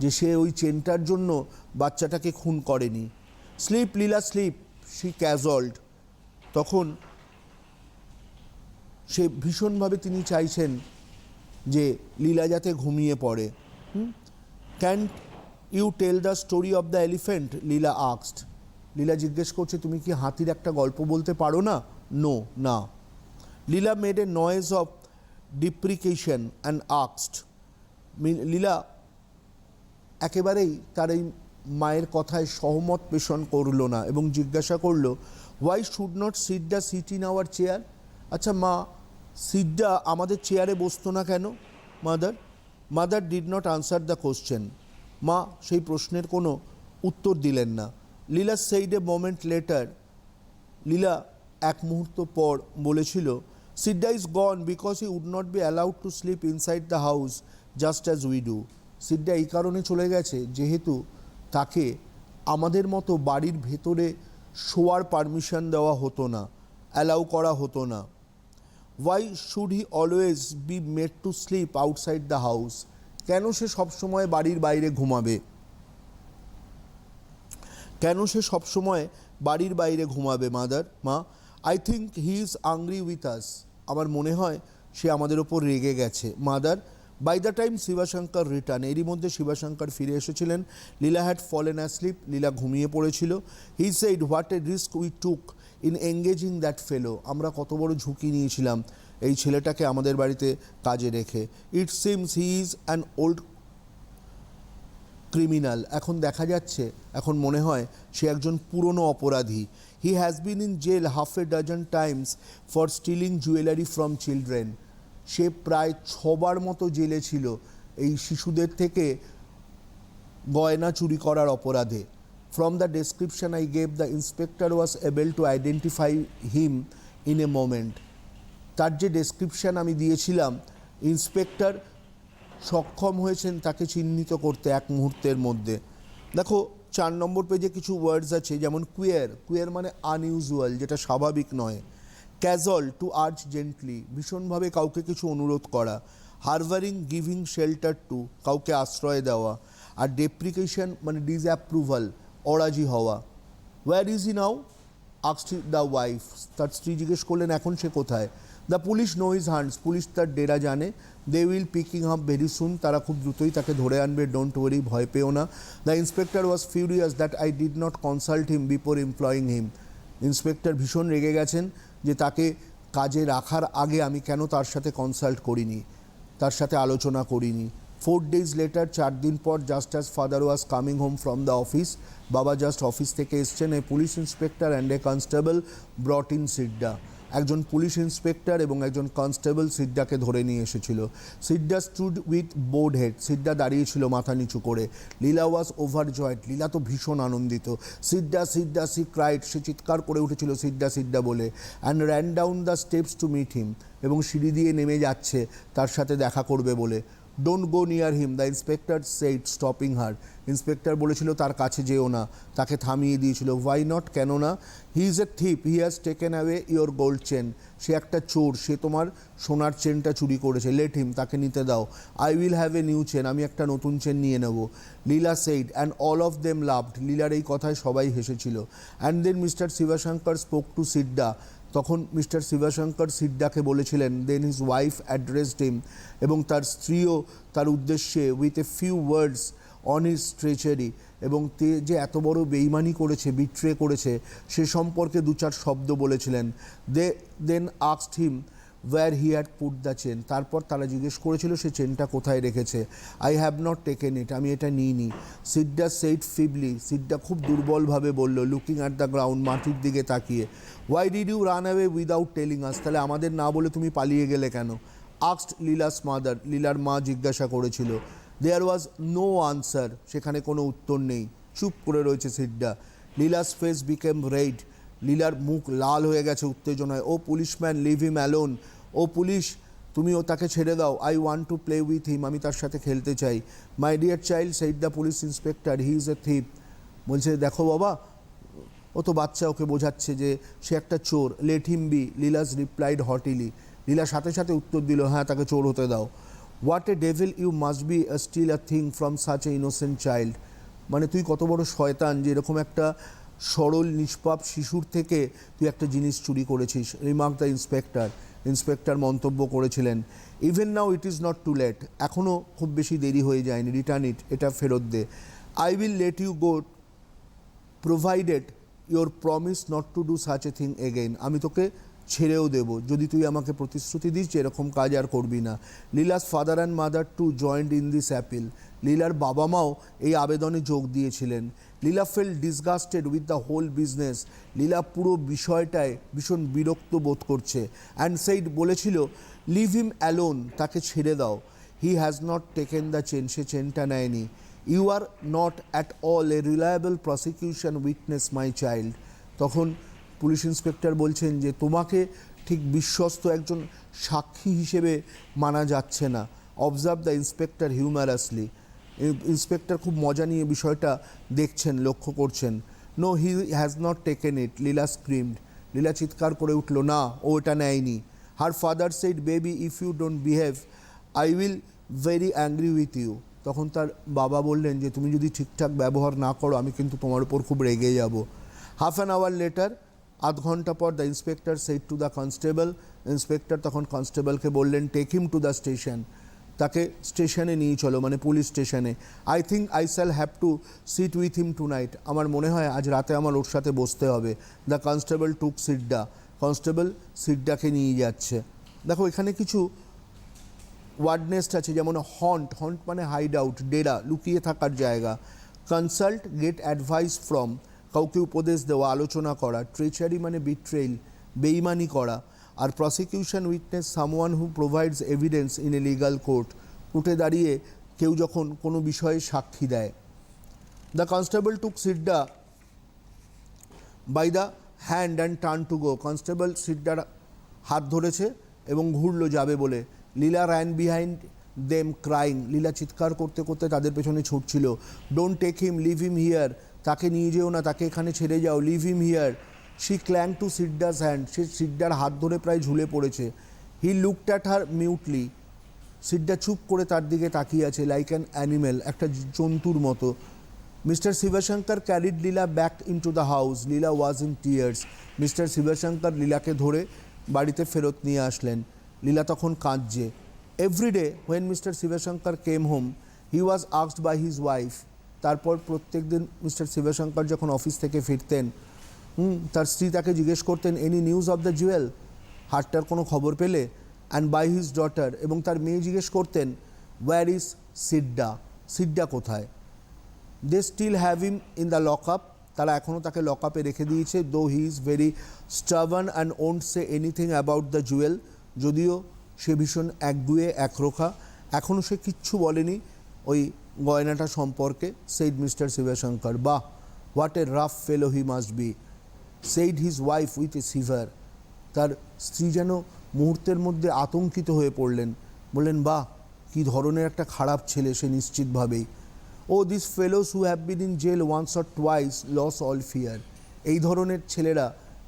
যে সে ওই চেনটার জন্য বাচ্চাটাকে খুন করেনি। স্লিপ লীলা স্লিপ, শি ক্যাজল্ড, তখন সে ভীষণভাবে তিনি চাইছেন যে লীলা যাতে ঘুমিয়ে পড়ে। Can you tell the story of the elephant, Leela আক্সড, লীলা জিজ্ঞেস করছে তুমি কি হাতির একটা গল্প বলতে পারো না? নো, না। Leela made a noise of deprecation and আক্সড, লীলা একেবারেই তার এই মায়ের কথায় সহমত পোষণ করলো না এবং জিজ্ঞাসা করলো, why should not Sidda sit in our chair, আচ্ছা মা সিড্ডা আমাদের চেয়ারে বসতো না কেন? Mother did not answer the question, মা সেই প্রশ্নের কোনো উত্তর দিলেন না। Leela said a moment later, Leela এক মুহূর্ত পর বলেছিল, Sidda is gone because he would not be allowed to sleep inside the house just as we do, Sidda এই কারণে চলে গেছে যেহেতু তাকে আমাদের মতো বাড়ির ভেতরে শোয়ার পারমিশন দেওয়া হতো না, অ্যালাউ করা হতো না। Why should he always be made to sleep outside the house, কেন সে সবসময় বাড়ির বাইরে ঘুমাবে, কেন সে সবসময় বাড়ির বাইরে ঘুমাবে? মা I think he is angry with us, আমার মনে হয় সে আমাদের ওপর রেগে গেছে। Mother, by the time Shivashankar return, এরই মধ্যে শিবাশঙ্কর ফিরে এসেছিলেন। Leela had fallen asleep, Leela ঘুমিয়ে পড়েছিল। He said what a risk we took in engaging that fellow, আমরা কত বড় ঝুঁকি নিয়েছিলাম এই ছেলেটাকে আমাদের বাড়িতে কাজে রেখে। It seems he is an old criminal, এখন দেখা যাচ্ছে, এখন মনে হয় সে একজন পুরনো অপরাধী। He has been in jail half a dozen times for stealing jewellery from children, সে প্রায় 6বার মতো জেলে ছিল এই শিশুদের থেকে গয়না চুরি করার অপরাধে। From the description I gave the inspector was able to identify him in a moment, তার যে ডেসক্রিপশন আমি দিয়েছিলাম ইন্সপেক্টর সক্ষম হয়েছেন তাকে চিহ্নিত করতে এক মুহূর্তের মধ্যে। দেখো 4 নম্বর পেজে কিছু ওয়ার্ডস আছে, যেমন কুয়ার, কুয়ার মানে আনইউজুয়াল, যেটা স্বাভাবিক নয়। ক্যাজল, টু আর্চ জেন্টলি, ভীষণভাবে কাউকে কিছু অনুরোধ করা। হারভারিং, গিভিং শেল্টার টু, কাউকে আশ্রয় দেওয়া। আর ডেপ্রিকেশন মানে ডিসঅ্যাপ্রুভাল, অরাজি হওয়া। Where is he now asked the wife, তার স্ত্রী জিজ্ঞেস করলেন এখন সে কোথায়। The police know his hands, পুলিশ তার ডেরা জানে। They will picking up very soon, তারা খুব দ্রুতই তাকে ধরে আনবে, ডোন্ট ওয়ারি, ভয় পেও না। The inspector was furious that I did not consult him before employing him, inspector ভীষণ রেগে গেছেন যে তাকে কাজে রাখার আগে আমি কেন তার সাথে কনসাল্ট করিনি, তার সাথে আলোচনা করিনি। 4 days later, 4 দিন পর, just as father was coming home from the office, বাবা জাস্ট অফিস থেকে এসছেন, a police inspector and a constable brought in Sidda, একজন পুলিশ ইন্সপেক্টর এবং একজন কনস্টেবল সিড্ডাকে ধরে নিয়ে এসেছিল। সিড্ডা স্টুড উইথ বোর্ড হেড, সিড্ডা দাঁড়িয়েছিল মাথা নিচু করে। লীলা ওয়াজ ওভারজয়েড, লীলা তো ভীষণ আনন্দিত। সিড্ডা সিড্ডা সি ক্রাইড, সে চিৎকার করে উঠেছিল সিড্ডা সিড্ডা বলে। And ran down the steps to meet him, এবং সিঁড়ি দিয়ে নেমে যাচ্ছে তার সাথে দেখা করবে বলে। Don't go near him, the inspector said stopping her, inspector বলেছিল তার কাছে যেও না, তাকে থামিয়ে দিয়েছিল। ওয়াই নট, কেন না? He is a thief, he has taken away your gold chain, সে একটা চোর, সে তোমার সোনার চেনটা চুরি করেছে। লেট হিম, তাকে নিতে দাও। I will have a new chain, আমি একটা নতুন চেন নিয়ে নেব। Leela said and all of them laughed, লীলার এই কথায় সবাই হেসেছিল। And then mister Shivashankar spoke to Sidda, তখন মিস্টার শিবাশঙ্কর সিড্ডাকে বলেছিলেন। Then his wife addressed him, এবং তার স্ত্রীও তার উদ্দেশ্যে with a few words on his treachery, এবং যে এত বড় বেইমানি করেছে, বিট্রে করেছে, সে সম্পর্কে 2-4 শব্দ বলেছিলেন। Then asked him where he had put the chain, তারপর তারা জিজ্ঞেস করেছিল সে চেনটা কোথায় রেখেছে। I have not taken it, আমি এটা নিইনি। সিড্ডা সেইড ফিবলি, সিড্ডা খুব দুর্বলভাবে বলল, লুকিং অ্যাট দ্য গ্রাউন্ড, মাটির দিকে তাকিয়ে। Why did you run away without telling us, তাহলে আমাদের না বলে তুমি পালিয়ে গেলে কেন? আস্কড লীলাস মাদার, লীলার মা জিজ্ঞাসা করেছিল। দেয়ার ওয়াজ নো আনসার, সেখানে কোনো উত্তর নেই, চুপ করে রয়েছে সিড্ডা। লীলাস ফেস বিকেম রেড, লীলার মুখ লাল হয়ে গেছে উত্তেজনায়। ও পুলিশম্যান, লিভ হিম অ্যালোন, ও পুলিশ তুমিও তাকে ছেড়ে দাও। I want to play with him, আমি তার সাথে খেলতে চাই। My dear child, said the police inspector, he is a থিপ, বলছে দেখো বাবা, ও তো বাচ্চা, ওকে বোঝাচ্ছে যে সে একটা চোর। Let him be, Leela's replied hotly, লীলা সাথে সাথে উত্তর দিল, হ্যাঁ তাকে চোর হতে দাও। What a devil you must be steal a thing from such an innocent child, মানে তুই কত বড় শয়তান যে এরকম একটা সরল নিষ্পাপ শিশুর থেকে তুই একটা জিনিস চুরি করেছিস। রিমার্ক দ্য ইন্সপেক্টর, ইন্সপেক্টর মন্তব্য করেছিলেন। Even now it is not too late, এখনও খুব বেশি দেরি হয়ে যায়নি, রিটার্ন ইট, এটা ফেরত দে। I will let you go provided your promise not to do such a thing again, আমি তোকে ছেড়েও দেব যদি তুই আমাকে প্রতিশ্রুতি দিস যে এরকম কাজ আর করবি না। Leela's father and mother too joined in this appeal, লীলার বাবা মাও এই আবেদনে যোগ দিয়েছিলেন। Leela felt disgusted with the whole business, Leela পুরো বিষয়টায় ভীষণ বিরক্ত বোধ করছে। অ্যান্ড সেইড, বলেছিল, লিভ হিম অ্যালোন, তাকে ছেড়ে দাও। He has not taken the chain, সে চেনটা নেয়নি। You are not at all a reliable prosecution witness my child, তখন পুলিশ ইন্সপেক্টর বলছেন যে তোমাকে ঠিক বিশ্বস্ত একজন সাক্ষী হিসেবে মানা যাচ্ছে না। Observe the inspector humorously, inspector খুব মজা নিয়ে বিষয়টা দেখছেন, লক্ষ্য করছেন। No he has not taken it, Leela screamed, Leela চিৎকার করে উঠল, না ও এটা নেয়নি। Her father said, baby if you don't behave I will very angry with you, তখন তার বাবা বললেন যে তুমি যদি ঠিকঠাক ব্যবহার না করো আমি কিন্তু তোমার উপর খুব রেগে যাব। হাফ অ্যান আওয়ার লেটার, আধ ঘন্টা পর the inspector said to the constable, ইন্সপেক্টর তখন কনস্টেবলকে বললেন take him to the station, তাকে স্টেশনে নিয়ে চলো, মানে পুলিশ স্টেশনে। I think I shall have to sit with him tonight, আমার মনে হয় আজ রাতে আমার ওর সাথে বসতে হবে। দ্য কনস্টেবল টুক সিড্ডা, কনস্টেবল সিড্ডাকে নিয়ে যাচ্ছে। দেখো এখানে কিছু ওয়ার্ডনেস আছে, যেমন হন্ট, হন্ট মানে হাইড আউট, ডেরা, লুকিয়ে থাকার জায়গা। কনসাল্ট, গেট অ্যাডভাইস ফ্রম, কাউকে উপদেশ দেওয়া, আলোচনা করা। ট্রেচারি মানে বিট্রেইল, বেইমানি করা। আর prosecution witness, someone who provides evidence in a legal court, কোর্টে দাঁড়িয়ে কেউ যখন কোনো বিষয়ে সাক্ষী দেয়। The constable took Sidda by the hand and turn to go, constable সিড্ডার হাত ধরেছে এবং ঘুরলো যাবে বলে। Leela ran behind them crying, Leela চিৎকার করতে করতে তাদের পেছনে ছুটছিল। Don't take him, leave him here, তাকে নিয়ে যেও না, তাকে এখানে ছেড়ে যাও, leave him here. She clung to Sidda's hand, সে সিড্ডার হাত ধরে প্রায় ঝুলে পড়েছে। হি লুকড অ্যাট হার মিউটলি, সিড্ডা চুপ করে তার দিকে তাকিয়ে আছে, লাইক অ্যান অ্যানিমেল, একটা জন্তুর মতো। Mister Shivashankar carried Leela back into the house, Leela was in tears, mister Shivashankar লীলাকে ধরে বাড়িতে ফেরত নিয়ে আসলেন। লীলা তখন কাঁদছে। Everyday when mister Shivashankar came home he was asked by his wife, তারপর প্রত্যেক দিন মিস্টার শিবশঙ্কর যখন অফিস থেকে ফিরতেন, তার স্ত্রী তাকে জিজ্ঞেস করতেন any news of the jewel, হাটটার কোনো খবর পেলে? অ্যান্ড বাই হিজ ডটার, এবং তার মেয়ে জিজ্ঞেস করতেন ওয়্যার ইজ সিড্ডা, সিড্ডা কোথায়? They still have him in the lock up, তারা এখনও তাকে লক আপে রেখে দিয়েছে। Though he is very stubborn and won't say anything about the jewel, যদিও সে ভীষণ একগুয়ে একরোখা, এখনও সে কিচ্ছু বলেনি ওই গয়নাটা সম্পর্কে। Said mister Shivshankar, bah what a rough fellow he must be, said his wife with a shiver, তার স্ত্রী যেন মুহূর্তের মধ্যে আতঙ্কিত হয়ে পড়লেন, বললেন বাহ কী ধরনের একটা খারাপ ছেলে সে নিশ্চিতভাবেই। Oh this fellows who have been in jail once or twice lose all fear, এই ধরনের ছেলেরা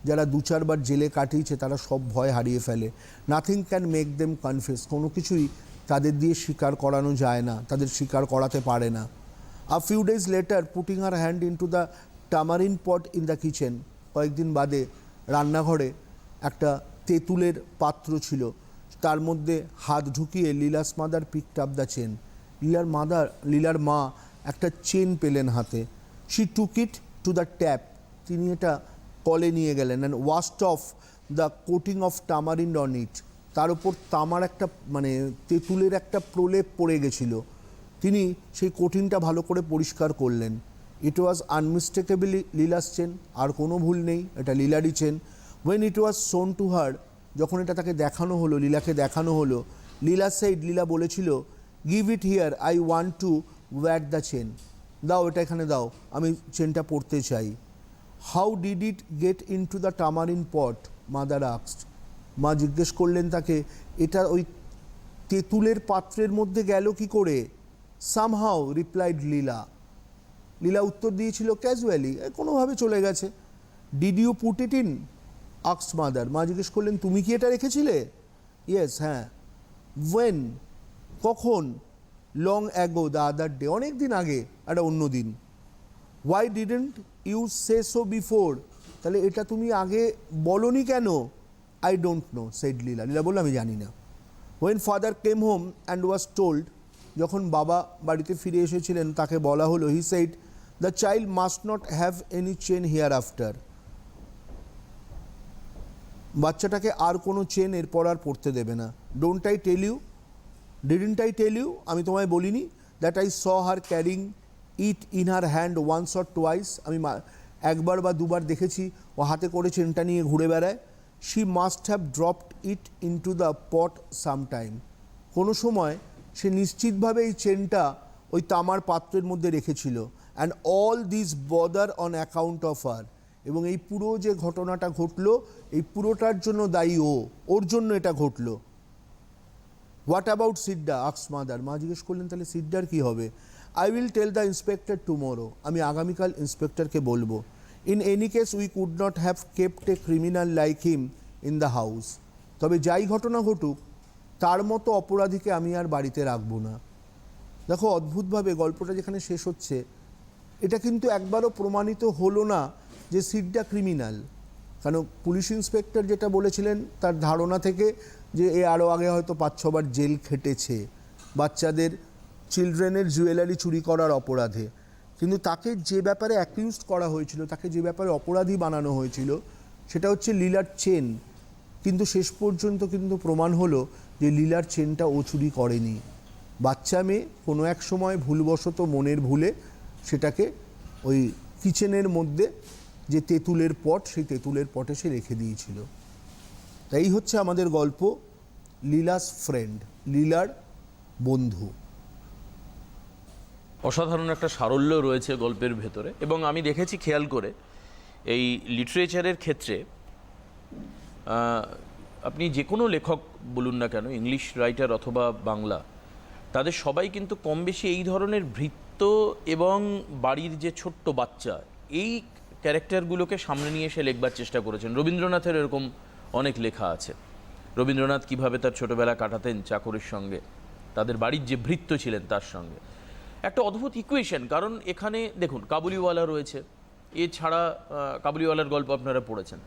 যারা দু চারবার জেলে কাটিয়েছে তারা সব ভয় হারিয়ে ফেলে। Nothing can make them confess, কোনো কিছুই তাদের দিয়ে স্বীকার করানো যায় না, তাদের স্বীকার করাতে পারে না। A few days later putting her hand into the tamarind pot in the kitchen, কয়েকদিন বাদে রান্নাঘরে একটা তেঁতুলের পাত্র ছিল, তার মধ্যে হাত ঢুকিয়ে Leela's mother picked up the chain, লীলার মা একটা চেন পেলেন হাতে। She took it to the tap, তিনি এটা কলে নিয়ে গেলেন। And washed off the coating of tamarind on it, তার উপর তামার একটা মানে তেঁতুলের একটা প্রলেপ পড়ে গেছিল, তিনি সেই কোটিংটা ভালো করে পরিষ্কার করলেন। ইট ওয়াজ আনমিস্টেকেবলি লীলাস চেন, আর কোনো ভুল নেই, এটা লীলারই চেন। ওয়েন ইট ওয়াজ শোন টু হার, যখন এটা তাকে দেখানো হলো, লীলাকে দেখানো হলো, লীলা সেইড, লীলা বলেছিল give it here I want to wear the chain, দাও এটা এখানে দাও, আমি চেনটা পরতে চাই। How did it get into the tamarind pot, mother asked, মা জিজ্ঞেস করলেন তাকে এটা ওই তেঁতুলের পাত্রের মধ্যে গেল কি করে? সামহাউ রিপ্লাইড লীলা, লীলা উত্তর দিয়েছিল ক্যাজুয়ালি, কোনোভাবে চলে গেছে। Did you put it in asked mother, মা জিজ্ঞেস করলেন তুমি কি এটা রেখেছিলে? ইয়েস, হ্যাঁ। ওয়েন, কখন? Long ago, the other day, অনেক দিন আগে, একটা অন্য দিন। Why didn't you say so before, তাহলে এটা তুমি আগে বলনি কেন? I don't know said Leela, Leela বললো আমি জানি না। When father came home and was told, যখন বাবা বাড়িতে ফিরে এসেছিলেন তাকে বলা হলো, হি said the child must not have any chain hereafter, বাচ্চাটাকে আর কোনো চেন এরপর আর পড়তে দেবে না। Don't I tell you, didn't I tell you, আমি তোমায় বলিনি? That I saw her carrying it in her hand once or twice, আমি একবার বা দুবার দেখেছি ও হাতে করে চেনটা নিয়ে ঘুরে বেড়ায়। She must have dropped it into the pot sometime, কোনো সময় সে নিশ্চিতভাবে এই চেনটা ওই তামার পাত্রের মধ্যে রেখেছিল। And all this bother on account of her, এবং এই পুরো যে ঘটনাটা ঘটলো এই পুরোটার জন্য দায়ী ও, ওর জন্য এটা ঘটলো। What about Siddha asked mother, মা জিজ্ঞেস করলেন তাহলে সিড্ডার কী হবে? I will tell the inspector tomorrow, আমি আগামীকাল ইন্সপেক্টরকে বলবো। In any case we could not have kept a criminal like him in the house, তবে যাই ঘটনা ঘটুক তার মতো অপরাধীকে আমি আর বাড়িতে রাখবো না। দেখো অদ্ভুতভাবে গল্পটা যেখানে শেষ হচ্ছে, এটা কিন্তু একবারও প্রমাণিত হলো না যে সিড্ডা ক্রিমিনাল, কারণ পুলিশ ইন্সপেক্টর যেটা বলেছিলেন তার ধারণা থেকে যে এ আরও আগে হয়তো 5-6 বার জেল খেটেছে বাচ্চাদের চিলড্রেনের জুয়েলারি চুরি করার অপরাধে, কিন্তু তাকে যে ব্যাপারে অ্যাকিউজড করা হয়েছিল, তাকে যে ব্যাপারে অপরাধী বানানো হয়েছিল সেটা হচ্ছে লীলার চেন। কিন্তু শেষ পর্যন্ত কিন্তু প্রমাণ হলো যে লীলার চেনটা ও চুরি করেনি। বাচ্চা মেয়ে কোনো এক সময় ভুলবশত মনের ভুলে সেটাকে ওই কিচেনের মধ্যে যে তেঁতুলের পট, সেই তেঁতুলের পটে সে রেখে দিয়েছিল। তাই হচ্ছে আমাদের গল্প, লীলাস ফ্রেন্ড, লীলার বন্ধু। অসাধারণ একটা সারল্য রয়েছে গল্পের ভেতরে, এবং আমি দেখেছি খেয়াল করে এই লিটারেচারের ক্ষেত্রে আপনি যে কোনো লেখক বলুন না কেন, ইংলিশ রাইটার অথবা বাংলা, তাদের সবাই কিন্তু কম বেশি এই ধরনের ভৃত্য এবং বাড়ির যে ছোট্ট বাচ্চা, এই ক্যারেক্টারগুলোকে সামনে নিয়ে এসে লেখবার চেষ্টা করেছেন। রবীন্দ্রনাথের এরকম অনেক লেখা আছে, রবীন্দ্রনাথ কিভাবে তার ছোটবেলা কাটাতেন চাকরের সঙ্গে, তাদের বাড়ির যে ভৃত্য ছিলেন তার সঙ্গে। একটা অদ্ভুত ইকুয়েশন, কারণ এখানে দেখুন কাবুলিওয়ালা রয়েছে, এছাড়া কাবুলিওয়ালার গল্প আপনারা পড়েছেন,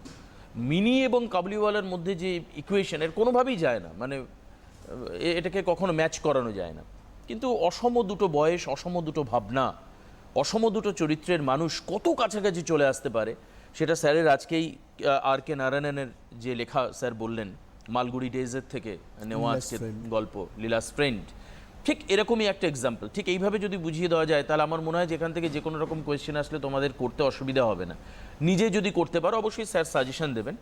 মিনি এবং কাবুলিওয়ালার মধ্যে যে ইকুয়েশন, এর কোনোভাবেই যায় না, মানে এটাকে কখনো ম্যাচ করানো যায় না। কিন্তু অসম দুটো বয়স, অসম দুটো ভাবনা, অসম দুটো চরিত্রের মানুষ কত কাছাকাছি চলে আসতে পারে, সেটা স্যারের আজকেই আর কে নারায়ণনের যে লেখা স্যার বললেন, মালগুড়ি ডেজের থেকে নেওয়া আজকে গল্প লীলাস ফ্রেন্ড, ঠিক এরকমই একটা এক্সাম্পল। ঠিক এইভাবে যদি বুঝিয়ে দেওয়া যায় তাহলে আমার মনে হয় যেখান থেকে যে কোনো রকম কোয়েশ্চেন আসলে তোমাদের করতে অসুবিধা হবে না। নিজে যদি করতে পারো অবশ্যই স্যার সাজেশন দেবেন।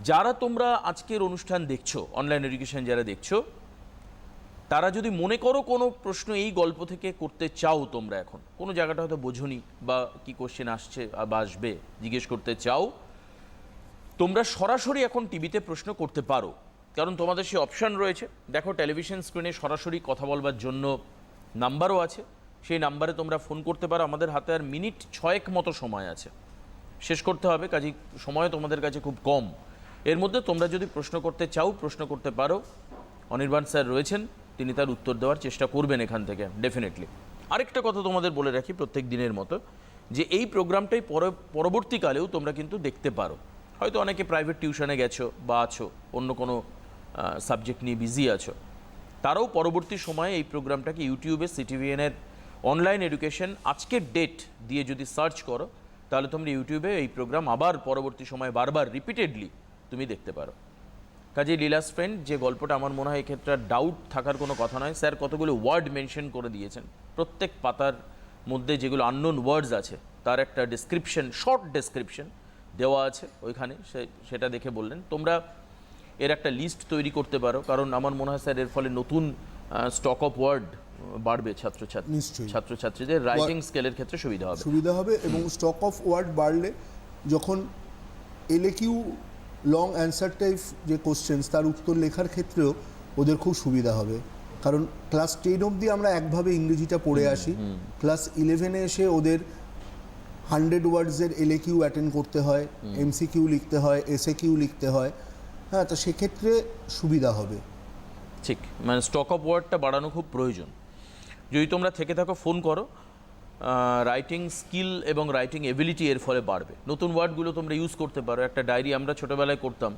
যারা তোমরা আজকের অনুষ্ঠান দেখছো, অনলাইন এডুকেশন যারা দেখছো, তারা যদি মনে করো কোনো প্রশ্ন এই গল্প থেকে করতে চাও, তোমরা এখন কোনো জায়গাটা হয়তো বোঝোনি বা কি কোশ্চেন আসছে বা আসবে জিজ্ঞেস করতে চাও, তোমরা সরাসরি এখন টিভিতে প্রশ্ন করতে পারো, কারণ তোমাদের সেই অপশান রয়েছে। দেখো টেলিভিশন স্ক্রিনে সরাসরি কথা বলবার জন্য নাম্বারও আছে, সেই নাম্বারে তোমরা ফোন করতে পারো। আমাদের হাতে আর মিনিট 6 মতো সময় আছে, শেষ করতে হবে, কাজেই সময় তোমাদের কাছে খুব কম। এর মধ্যে তোমরা যদি প্রশ্ন করতে চাও প্রশ্ন করতে পারো। অনির্বাণ স্যার রয়েছেন, তিনি তার উত্তর দেওয়ার চেষ্টা করবেন এখান থেকে ডেফিনেটলি। আরেকটা কথা তোমাদের বলে রাখি প্রত্যেক দিনের মতো, যে এই প্রোগ্রামটাই পরবর্তীকালেও তোমরা কিন্তু দেখতে পারো। হয়তো অনেকে প্রাইভেট টিউশনে গেছো বা আছো, অন্য কোনো সাবজেক্ট নিয়ে বিজি আছো, তারাও পরবর্তী সময়ে এই প্রোগ্রামটাকে ইউটিউবে সিটিভিএনের অনলাইন এডুকেশন আজকের ডেট দিয়ে যদি সার্চ করো, তাহলে তোমরা ইউটিউবে এই প্রোগ্রাম আবার পরবর্তী সময়ে বারবার রিপিটেডলি তুমি দেখতে পারো। কাজে লীলাস ফ্রেন্ড যে গল্পটা, আমার মনে হয় এক্ষেত্রে ডাউট থাকার কোনো কথা নয়। স্যার কতগুলো ওয়ার্ড মেনশন করে দিয়েছেন, প্রত্যেক পাতার মধ্যে যেগুলো আননোন ওয়ার্ডস আছে তার একটা ডেসক্রিপশন, শর্ট ডেসক্রিপশন দেওয়া আছে ওইখানে, সেটা দেখে বললেন। তোমরা এর একটা লিস্ট তৈরি করতে পারো, কারণ আমার মনে হয় স্যার এর ফলে নতুন স্টক অফ ওয়ার্ড বাড়বে, ছাত্রছাত্রীদের রাইটিং স্কেলের ক্ষেত্রে সুবিধা হবে। এবং স্টক অফ ওয়ার্ড বাড়লে যখন এলএকিউ লং অ্যান্সার টাইপ যে কোশ্চেন্স, তার উত্তর লেখার ক্ষেত্রেও ওদের খুব সুবিধা হবে। কারণ ক্লাস 10 অবধি আমরা একভাবে ইংরেজিটা পড়ে আসি, ক্লাস 11-এ এসে ওদের 100 ওয়ার্ডসের এলএকিউ অ্যাটেন্ড করতে হয়, এমসিকিউ লিখতে হয়, এসএকিউ লিখতে হয়। হ্যাঁ, তো সেক্ষেত্রে সুবিধা হবে। ঠিক, মানে স্টক অফ ওয়ার্ডটা বাড়ানো খুব প্রয়োজন। যদি তোমরা থেকে থাকো ফোন করো, রাইটিং স্কিল এবং রাইটিং এবিলিটি এর ফলে বাড়বে। নতুন ওয়ার্ডগুলো তোমরা ইউজ করতে পারো। একটা ডায়েরি আমরা ছোটোবেলায় করতাম,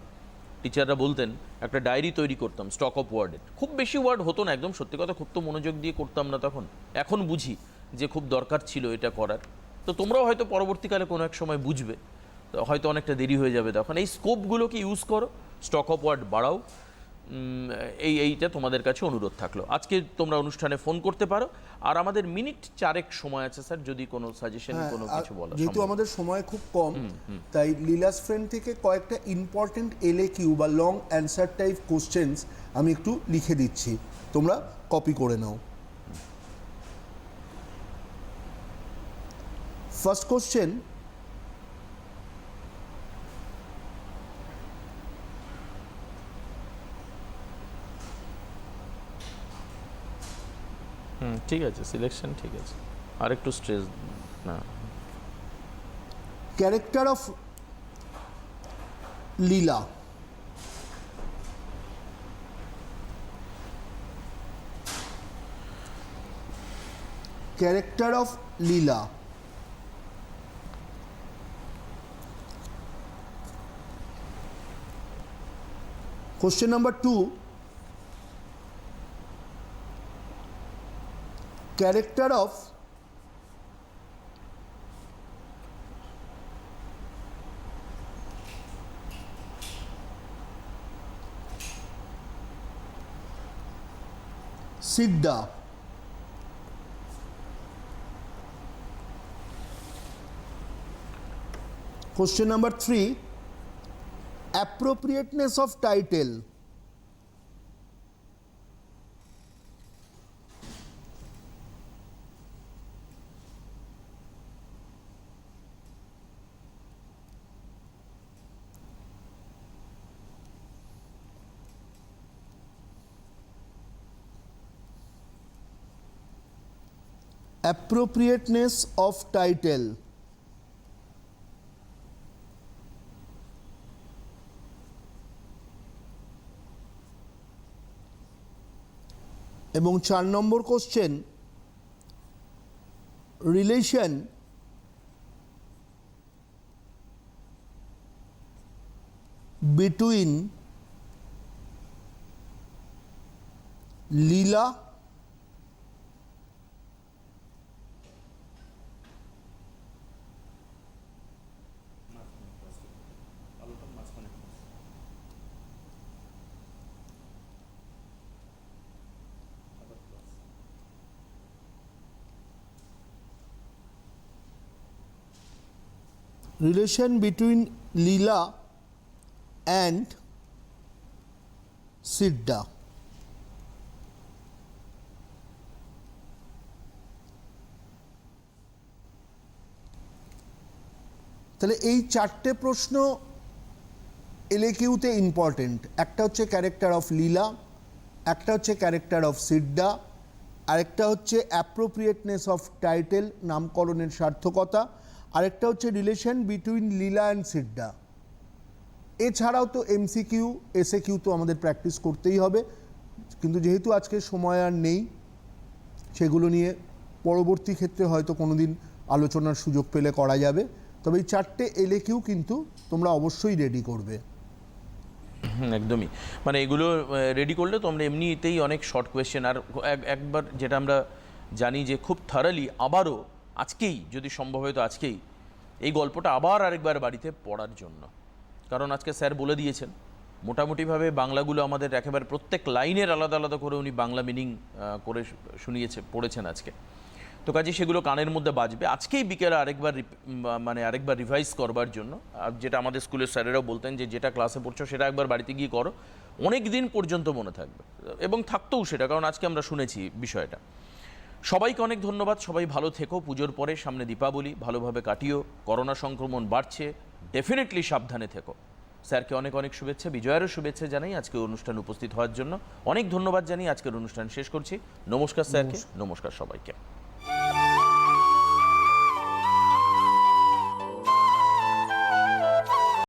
টিচাররা বলতেন একটা ডায়েরি তৈরি করতাম স্টক অফ ওয়ার্ডের। খুব বেশি ওয়ার্ড হতো না, একদম সত্যি কথা, খুব তো মনোযোগ দিয়ে করতাম না তখন। এখন বুঝি যে খুব দরকার ছিল এটা করার। তো তোমরাও হয়তো পরবর্তীকালে কোনো এক সময় বুঝবে, তো হয়তো অনেকটা দেরি হয়ে যাবে তখন। এই স্কোপগুলোকে ইউজ করো, স্টক অফ ওয়ার্ড বাড়াও, এইটা তোমাদের কাছে অনুরোধ থাকলো। আজকে তোমরা অনুষ্ঠানে ফোন করতে পারো, আর আমাদের মিনিট 4 সময় আছে স্যার, যদি কোনো সাজেশন কোনো কিছু বলো। যেহেতু আমাদের সময় খুব কম, তাই লীলাস ফ্রেন্ড থেকে কয়েকটা ইম্পর্টেন্ট এলএকিউ বা লং অ্যান্সার টাইপ কোশ্চেন্স আমি একটু লিখে দিচ্ছি, তোমরা কপি করে নাও। ফার্স্ট কোশ্চেন, ঠিক আছে, সিলেকশন ঠিক আছে, আর একটু স্ট্রেস না। Character of Leela. Character of Leela. Question number 2. Character of Siddha. Question number 3. Appropriateness of title. Appropriateness of title. এবং 4 নম্বর question, relation between Leela relation between Leela and Siddha. তাহলে এই 4টে প্রশ্ন এলএকিউতে ইম্পর্টেন্ট। একটা হচ্ছে ক্যারেক্টার অফ লীলা, একটা হচ্ছে ক্যারেক্টার অফ সিড্ডা, আরেকটা হচ্ছে অ্যাপ্রোপ্রিয়েটনেস অফ টাইটেল, নামকরণের সার্থকতা, আরেকটা হচ্ছে রিলেশন বিটুইন লীলা অ্যান্ড সিড্ডা। এছাড়াও তো এমসিকিউ, এসএকিউ তো আমাদের প্র্যাকটিস করতেই হবে, কিন্তু যেহেতু আজকে সময় আর নেই, সেগুলো নিয়ে পরবর্তী ক্ষেত্রে হয়তো কোনো দিন আলোচনার সুযোগ পেলে করা যাবে। তবে এই 4টে এলএকিউ কিন্তু তোমরা অবশ্যই রেডি করবে। একদমই, মানে এগুলো রেডি করলে তোমরা এমনিতেই অনেক শর্ট কোয়েশ্চেন, আর একবার যেটা আমরা জানি যে খুব থারালি আবারও আজকেই যদি সম্ভব হয় তো আজকেই এই গল্পটা আবার আরেকবার বাড়িতে পড়ার জন্য, কারণ আজকে স্যার বলে দিয়েছেন মোটামুটিভাবে বাংলাগুলো আমাদের একেবারে প্রত্যেক লাইনের আলাদা আলাদা করে উনি বাংলা মিনিং করে পড়েছেন আজকে। তো কাজে সেগুলো কানের মধ্যে বাজবে আজকেই বিকেলে আরেকবার রিভাইজ করবার জন্য। যেটা আমাদের স্কুলের স্যারেরাও বলতেন যে যেটা ক্লাসে পড়ছো সেটা একবার বাড়িতে গিয়ে করো, অনেক দিন পর্যন্ত মনে থাকবে, এবং থাকতেও সেটা, কারণ আজকে আমরা শুনেছি বিষয়টা। সবাইকে অনেক ধন্যবাদ, সবাই ভালো থেকো। পুজোর পরে সামনে দীপাবলি, ভালোভাবে কাটিও। করোনা সংক্রমণ বাড়ছে, ডেফিনেটলি সাবধানে থেকো। স্যারকে অনেক অনেক শুভেচ্ছা, বিজয়েরও শুভেচ্ছা জানাই আজকে অনুষ্ঠানে উপস্থিত হওয়ার জন্য। অনেক ধন্যবাদ জানিয়ে আজকের অনুষ্ঠান শেষ করছি। নমস্কার স্যারকে, নমস্কার সবাইকে।